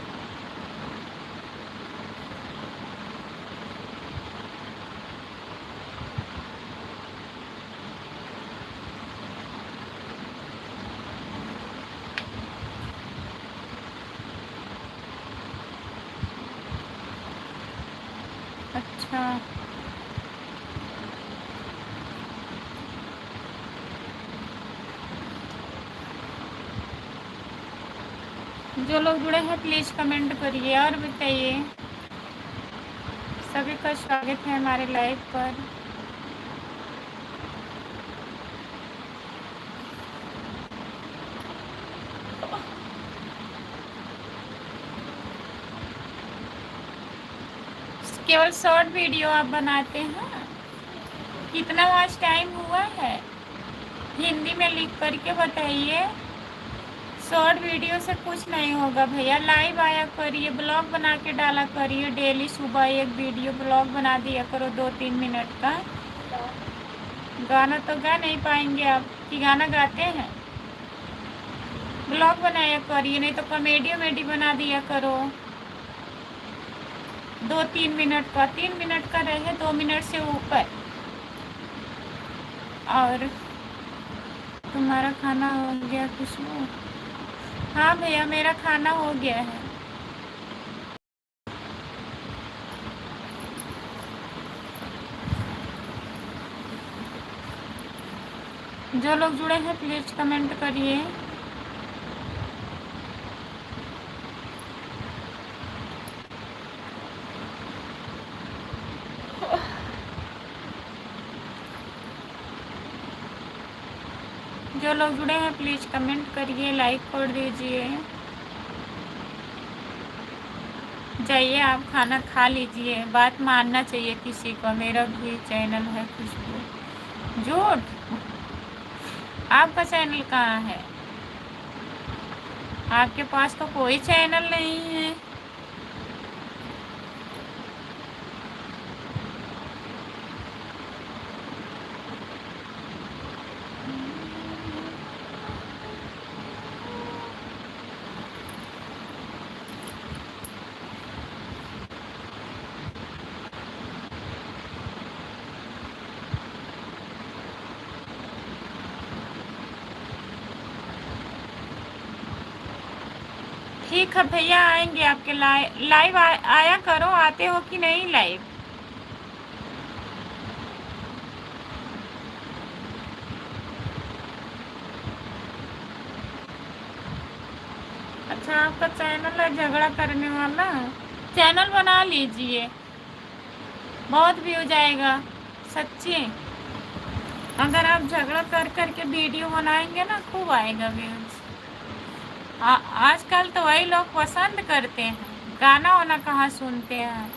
अच्छा जो लोग जुड़े हैं प्लीज़ कमेंट करिए और बताइए। सभी का स्वागत है हमारे लाइव पर। केवल शॉर्ट वीडियो आप बनाते हैं? कितना वॉच टाइम हुआ है? हिंदी में लिख करके बताइए। शॉर्ट वीडियो से कुछ नहीं होगा भैया। लाइव आया करिए, ब्लॉग बना के डाला करिए। डेली सुबह एक वीडियो ब्लॉग बना दिया करो 2-3 मिनट का। गाना तो गा नहीं पाएंगे आप कि गाना गाते हैं? ब्लॉग बनाया करिए, नहीं तो कॉमेडी वमेडी बना दिया करो 2-3 मिनट का। 3 मिनट का रहे, 2 मिनट से ऊपर। और तुम्हारा खाना हो गया खुशबू? हाँ भैया मेरा खाना हो गया है। जो लोग जुड़े हैं प्लीज़ कमेंट करिए। जो लोग जुड़े हैं प्लीज़ कमेंट करिए, लाइक कर दीजिए। जाइए आप खाना खा लीजिए, बात मानना चाहिए किसी को। मेरा भी चैनल है खुशबू। झूठ? आपका चैनल कहाँ है? आपके पास तो कोई चैनल नहीं है। ठीक है भैया आएंगे आपके लाइव आया करो। आते हो कि नहीं लाइव? अच्छा आपका चैनल है झगड़ा करने वाला? चैनल बना लीजिए, बहुत व्यू जाएगा। सच्ची अगर आप झगड़ा कर करके वीडियो बनाएंगे ना, खूब आएगा व्यूज। आजकल तो वही लोग पसंद करते हैं, गाना वाना कहाँ सुनते हैं।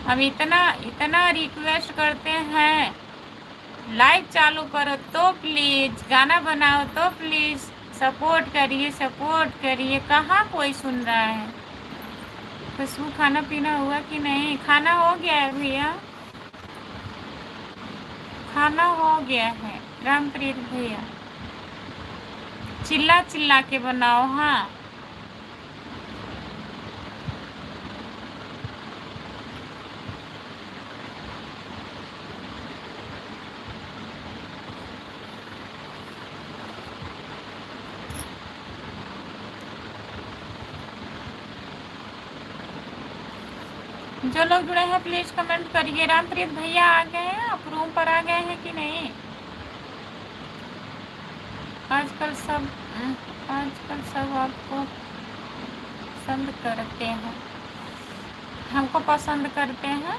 हम इतना इतना रिक्वेस्ट करते हैं लाइव चालू करो तो प्लीज, गाना बनाओ तो प्लीज सपोर्ट करिए, सपोर्ट करिए। कहाँ कोई सुन रहा है? खुशबू खाना पीना हुआ कि नहीं? खाना हो गया है भैया, खाना हो गया है रामप्रीत भैया। चिल्ला चिल्ला के बनाओ। हाँ जो लोग जुड़े हैं प्लीज कमेंट करिए। रामप्रीत भैया आ गए हैं? आप रूम पर आ गए हैं कि नहीं? आजकल सब आजकल सब आपको पसंद करते हैं, हमको पसंद करते हैं।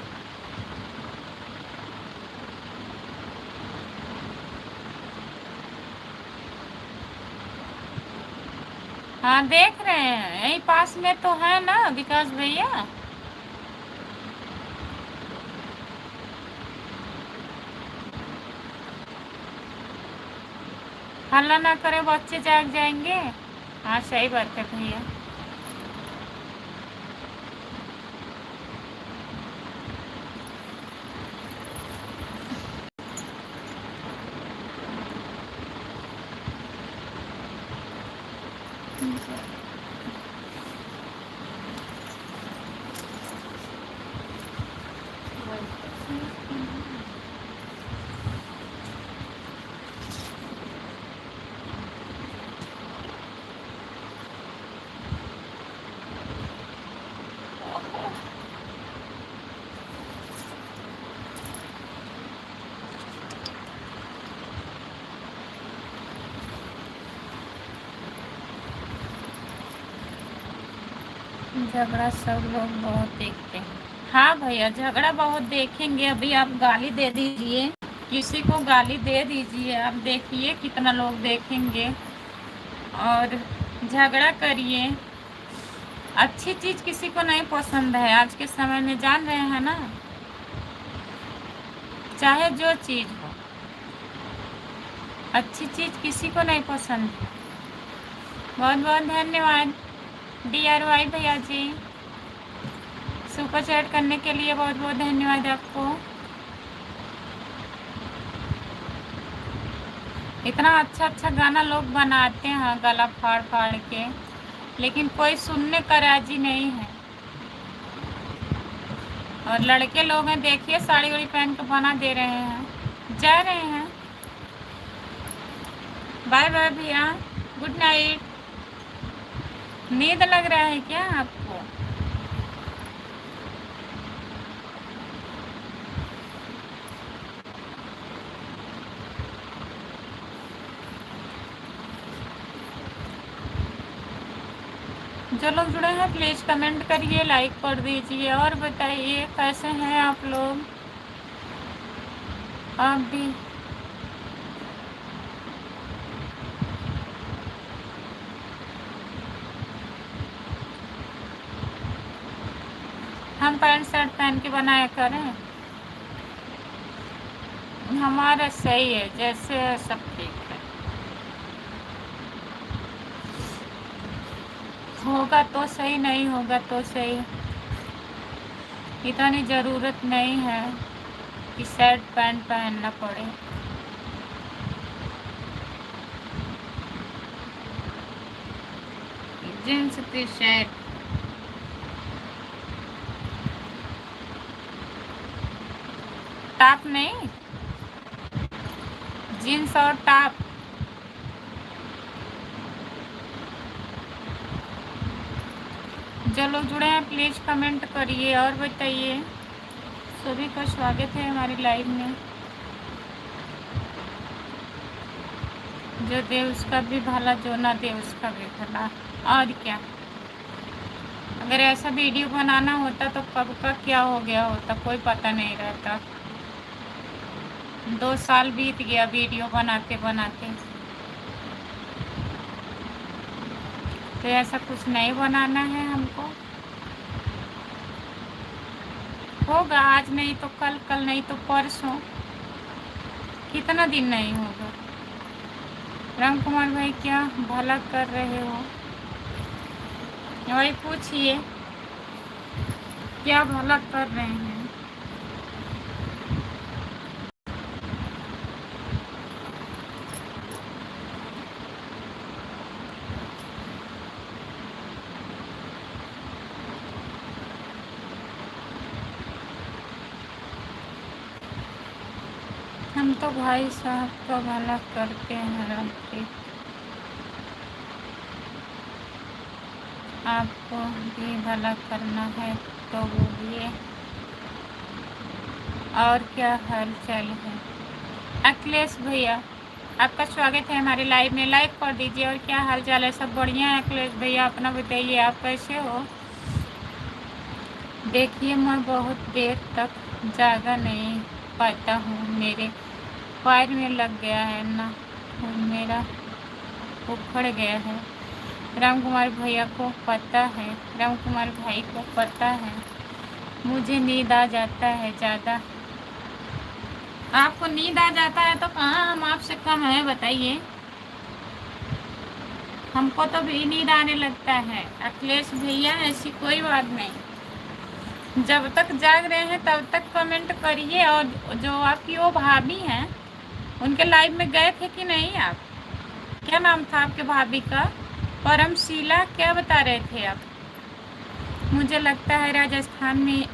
हाँ देख रहे हैं, यही पास में तो है ना विकास भैया। हल्ला ना करें, बच्चे जाग जाएंगे। हाँ सही बात है भैया। झगड़ा सब लोग बहुत देखते हैं। हाँ भैया झगड़ा बहुत देखेंगे। अभी आप गाली दे दीजिए, किसी को गाली दे दीजिए, आप देखिए कितना लोग देखेंगे। और झगड़ा करिए। अच्छी चीज़ किसी को नहीं पसंद है आज के समय में, जान रहे हैं ना, चाहे जो चीज़ हो, अच्छी चीज़ किसी को नहीं पसंद है। बहुत बहुत धन्यवाद DRY भैया जी, सुपर चैट करने के लिए बहुत बहुत धन्यवाद आपको। इतना अच्छा अच्छा गाना लोग बनाते हैं गला फाड़ फाड़ के, लेकिन कोई सुनने का राजी नहीं है। और लड़के लोग हैं देखिए, साड़ी वाड़ी पहन के बना दे रहे हैं, जा रहे हैं। बाय बाय भैया, गुड नाइट। नींद लग रहा है क्या आपको? जो लोग जुड़े हैं प्लीज कमेंट करिए, लाइक कर दीजिए और बताइए कैसे हैं आप लोग। आप भी हम पैंट शर्ट पहन के बनाया करें, हमारा सही है जैसे है सब ठीक है। होगा तो सही, नहीं होगा तो सही। इतनी ज़रूरत नहीं है कि शर्ट पैंट पहनना पड़े। जींस टी शर्ट, टॉप नहीं, जीन्स और टॉप। जो लोग जुड़े हैं प्लीज़ कमेंट करिए और बताइए। सभी का स्वागत है हमारी लाइव में। जो दे उसका भी भला, जो ना दे उसका भी भला। और क्या, अगर ऐसा वीडियो बनाना होता तो कब का क्या हो गया होता, कोई पता नहीं रहता। 2 साल बीत गया वीडियो बनाते बनाते। तो ऐसा कुछ नहीं बनाना है हमको। होगा आज नहीं तो कल, कल नहीं तो परसों। कितना दिन नहीं होगा। राम कुमार भाई क्या भला कर रहे हो? वही पूछिए क्या भला कर रहे हैं। हम तो भाई साहब का भला करते हैं रामप्रीत, आपको भी भला करना है तो बोलिए। और क्या हाल चाल है? अखिलेश भैया आपका स्वागत है हमारे लाइव में, लाइक कर दीजिए। और क्या हाल चाल है? सब बढ़िया है अखिलेश भैया, अपना बताइए आप कैसे हो? देखिए मैं बहुत देर तक जागा नहीं पाता हूँ, मेरे पैर में लग गया है ना, खून मेरा उखड़ गया है। राम कुमार भैया को पता है, राम कुमार भाई को पता है मुझे नींद आ जाता है ज़्यादा। आपको नींद आ जाता है तो कहाँ हम आपसे कम है बताइए? हमको तो भी नींद आने लगता है अखिलेश भैया, ऐसी कोई बात नहीं। जब तक जाग रहे हैं तब तक कमेंट करिए। और जो आपकी वो भाभी हैं उनके लाइव में गए थे कि नहीं आप? क्या नाम था आपके भाभी का? परमशीला क्या बता रहे थे आप? मुझे लगता है राजस्थान में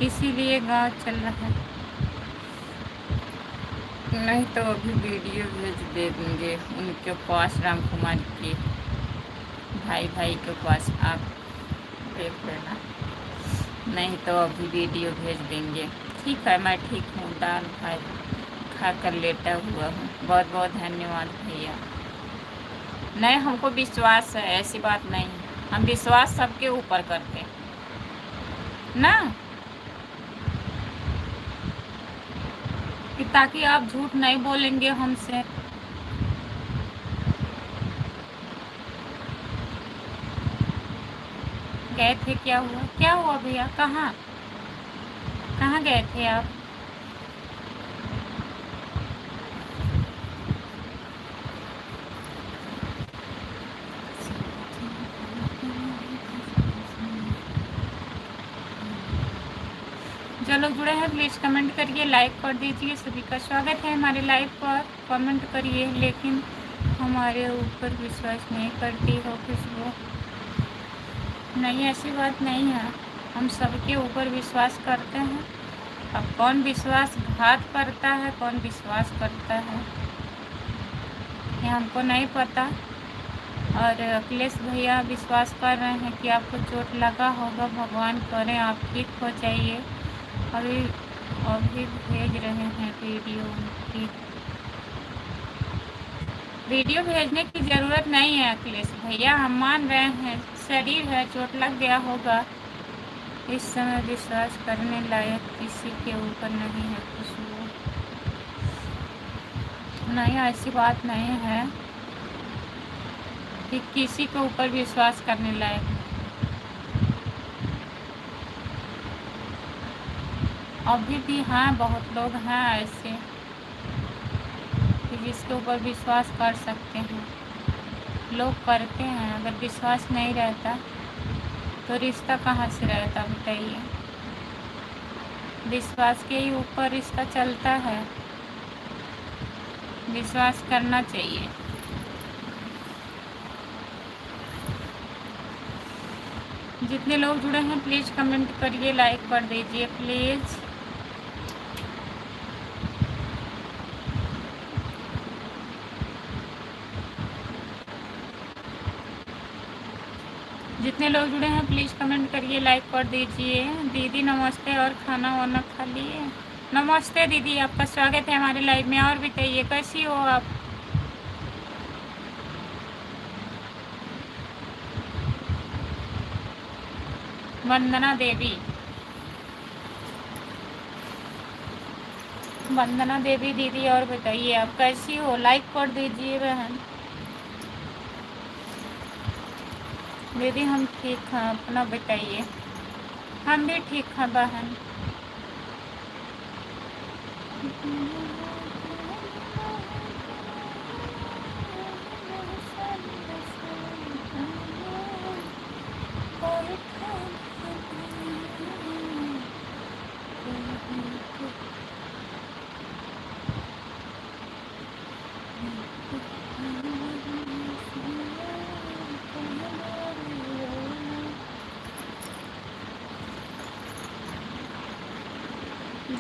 इसीलिए गांव चल रहा है। नहीं तो अभी वीडियो भेज दे देंगे उनके पास, राम कुमार के भाई के पास, आप देख लेना। नहीं तो अभी वीडियो भेज देंगे। ठीक है, मैं ठीक हूँ, दाल भात खा कर लेटा हुआ हूँ। बहुत बहुत धन्यवाद भैया। नहीं, हमको विश्वास है, ऐसी बात नहीं। हम विश्वास सबके ऊपर करते हैं ना, कि ताकि आप झूठ नहीं बोलेंगे हमसे। गए थे? क्या हुआ? क्या हुआ भैया? कहाँ कहाँ गए थे आप? जो लोग जुड़े हैं प्लीज़ कमेंट करिए, लाइक कर दीजिए। सभी का स्वागत है हमारे लाइव पर। कमेंट करिए, लेकिन हमारे ऊपर विश्वास नहीं करती हो खुशबू। नहीं, ऐसी बात नहीं है, हम सबके ऊपर विश्वास करते हैं। अब कौन विश्वासघात करता है, कौन विश्वास करता है, ये हमको नहीं पता। और अखिलेश भैया विश्वास कर रहे हैं कि आपको चोट लगा होगा, भगवान करें आप ठीक हो जाइए। अभी अभी भेज रहे हैं वीडियो उनकी। वीडियो भेजने की ज़रूरत नहीं है अखिलेश भैया, हम मान रहे हैं शरीर है, चोट लग गया होगा। इस समय विश्वास करने लायक किसी के ऊपर नहीं है खुशबू। नहीं, ऐसी बात नहीं है कि किसी के ऊपर विश्वास करने लायक। अभी भी हाँ, बहुत लोग हैं ऐसे कि जिसके ऊपर विश्वास कर सकते हैं, लोग करते हैं। अगर विश्वास नहीं रहता तो रिश्ता कहाँ से रहता बताइए? विश्वास के ही ऊपर रिश्ता चलता है, विश्वास करना चाहिए। जितने लोग जुड़े हैं प्लीज़ कमेंट करिए, लाइक कर दीजिए प्लीज़। जितने लोग जुड़े हैं प्लीज़ कमेंट करिए, लाइक कर दीजिए। दीदी नमस्ते, और खाना वाना खा लिए? नमस्ते दीदी, आपका स्वागत है हमारे लाइव में। और बताइए कैसी हो आप? वंदना देवी, वंदना देवी दीदी, और बताइए आप कैसी हो? लाइक कर दीजिए बहन। दीदी हम ठीक हैं, अपना बताइए। हम भी ठीक हैं बहन।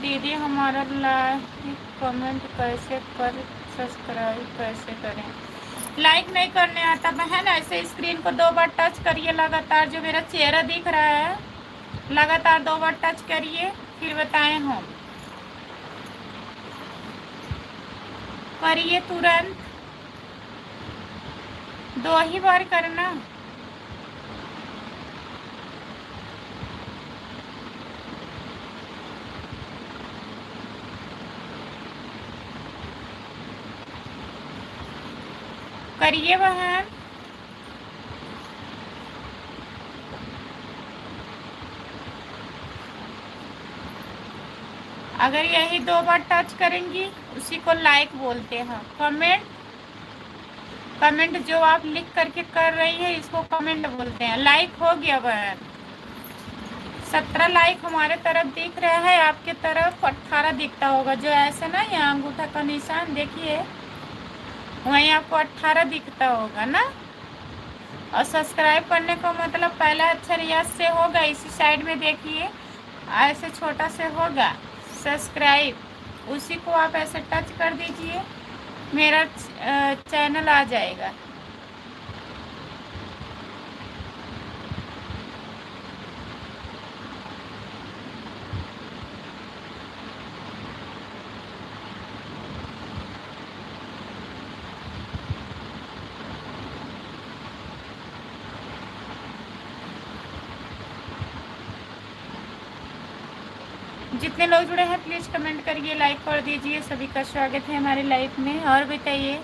दीदी हमारा लाइक कमेंट कैसे कर, सब्सक्राइब कैसे करें? लाइक नहीं करने आता बहन, ऐसे स्क्रीन को 2 बार टच करिए लगातार, जो मेरा चेहरा दिख रहा है लगातार 2 बार टच करिए, फिर बताएं हम। करिए तुरंत, 2 ही बार करना। करिए बहन। अगर यही 2 बार टच करेंगी उसी को लाइक बोलते हैं। कमेंट जो आप लिख करके कर रही है इसको कमेंट बोलते हैं। लाइक हो गया बहन, 17 लाइक हमारे तरफ दिख रहा है, आपके तरफ 18 दिखता होगा। जो ऐसे ना यहाँ अंगूठा का निशान देखिए, वहीं आपको 18 दिखता होगा ना। और सब्सक्राइब करने का मतलब पहला अक्षर यस से होगा, इसी साइड में देखिए ऐसे छोटा से होगा सब्सक्राइब, उसी को आप ऐसे टच कर दीजिए, मेरा चैनल आ जाएगा। जितने लोग जुड़े हैं प्लीज़ कमेंट करिए, लाइक कर दीजिए। सभी का स्वागत है हमारे लाइफ में। और बताइए,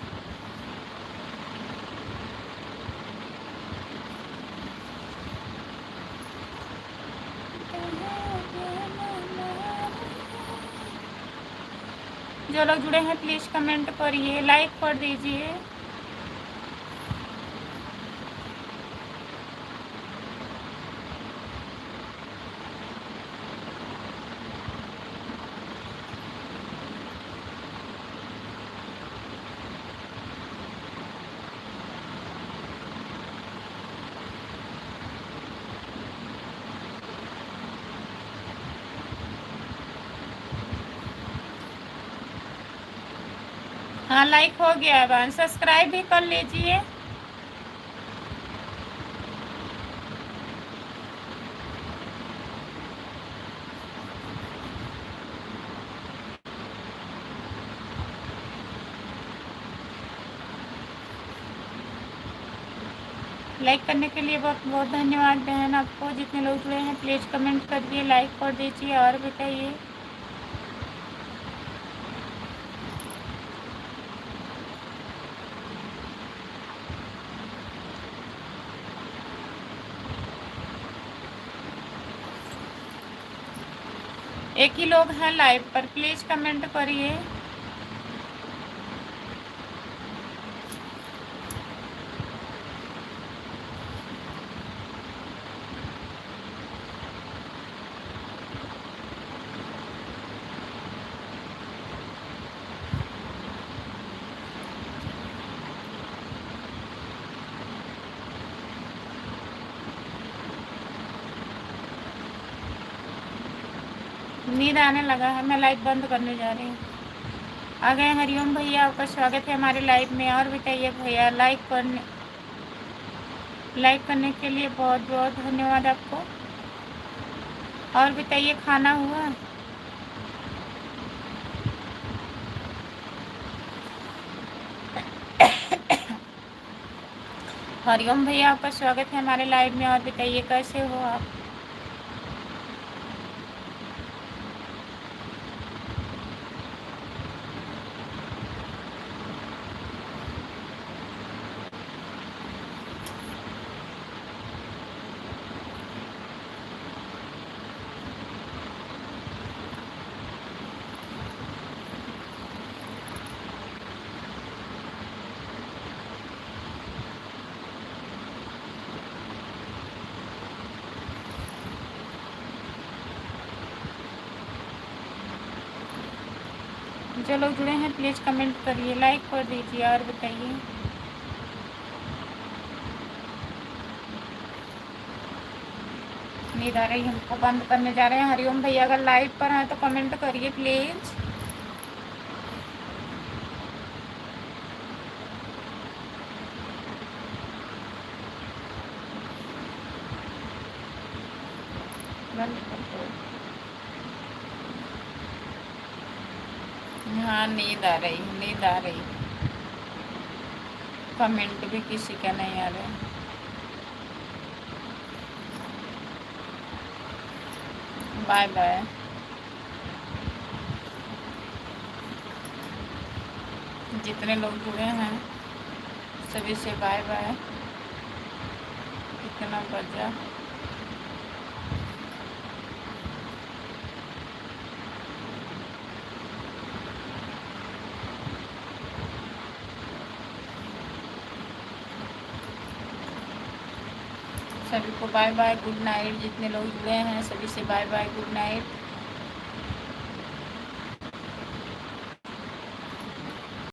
जो लोग जुड़े हैं प्लीज़ कमेंट करिए, लाइक कर दीजिए। हाँ लाइक हो गया बहन, सब्सक्राइब भी कर लीजिए। लाइक करने के लिए बहुत बहुत धन्यवाद बहन आपको। जितने लोग जुड़े हैं प्लीज़ कमेंट करिए, लाइक कर दीजिए। और बताइए, एक ही लोग हैं लाइव पर, प्लीज़ कमेंट करिए। नींद आने लगा है, मैं लाइव बंद करने जा रही हूँ। आ गए हरिओम भैया, आपका स्वागत है हमारे लाइव में। और बताइए भैया, लाइक करने के लिए बहुत बहुत धन्यवाद आपको। और बताइए, खाना हुआ? हरिओम भैया, आपका स्वागत है हमारे लाइव में। और बताइए कैसे हो आप? जो लोग जुड़े हैं प्लीज़ कमेंट करिए, लाइक कर दीजिए और बताइए। नींद आ रही, हमको बंद करने जा रहे हैं। हरिओम भैया अगर लाइव पर हैं तो कमेंट करिए प्लीज़। बंद कर दो। हाँ नींद आ रही, नींद आ रही। कमेंट भी किसी का नहीं आ रहा। Bye bye. जितने लोग जुड़े हैं सभी से बाय बाय। कितना बजा? सभी को बाय बाय, गुड नाइट। जितने लोग जुड़े हैं सभी से बाय बाय, गुड नाइट।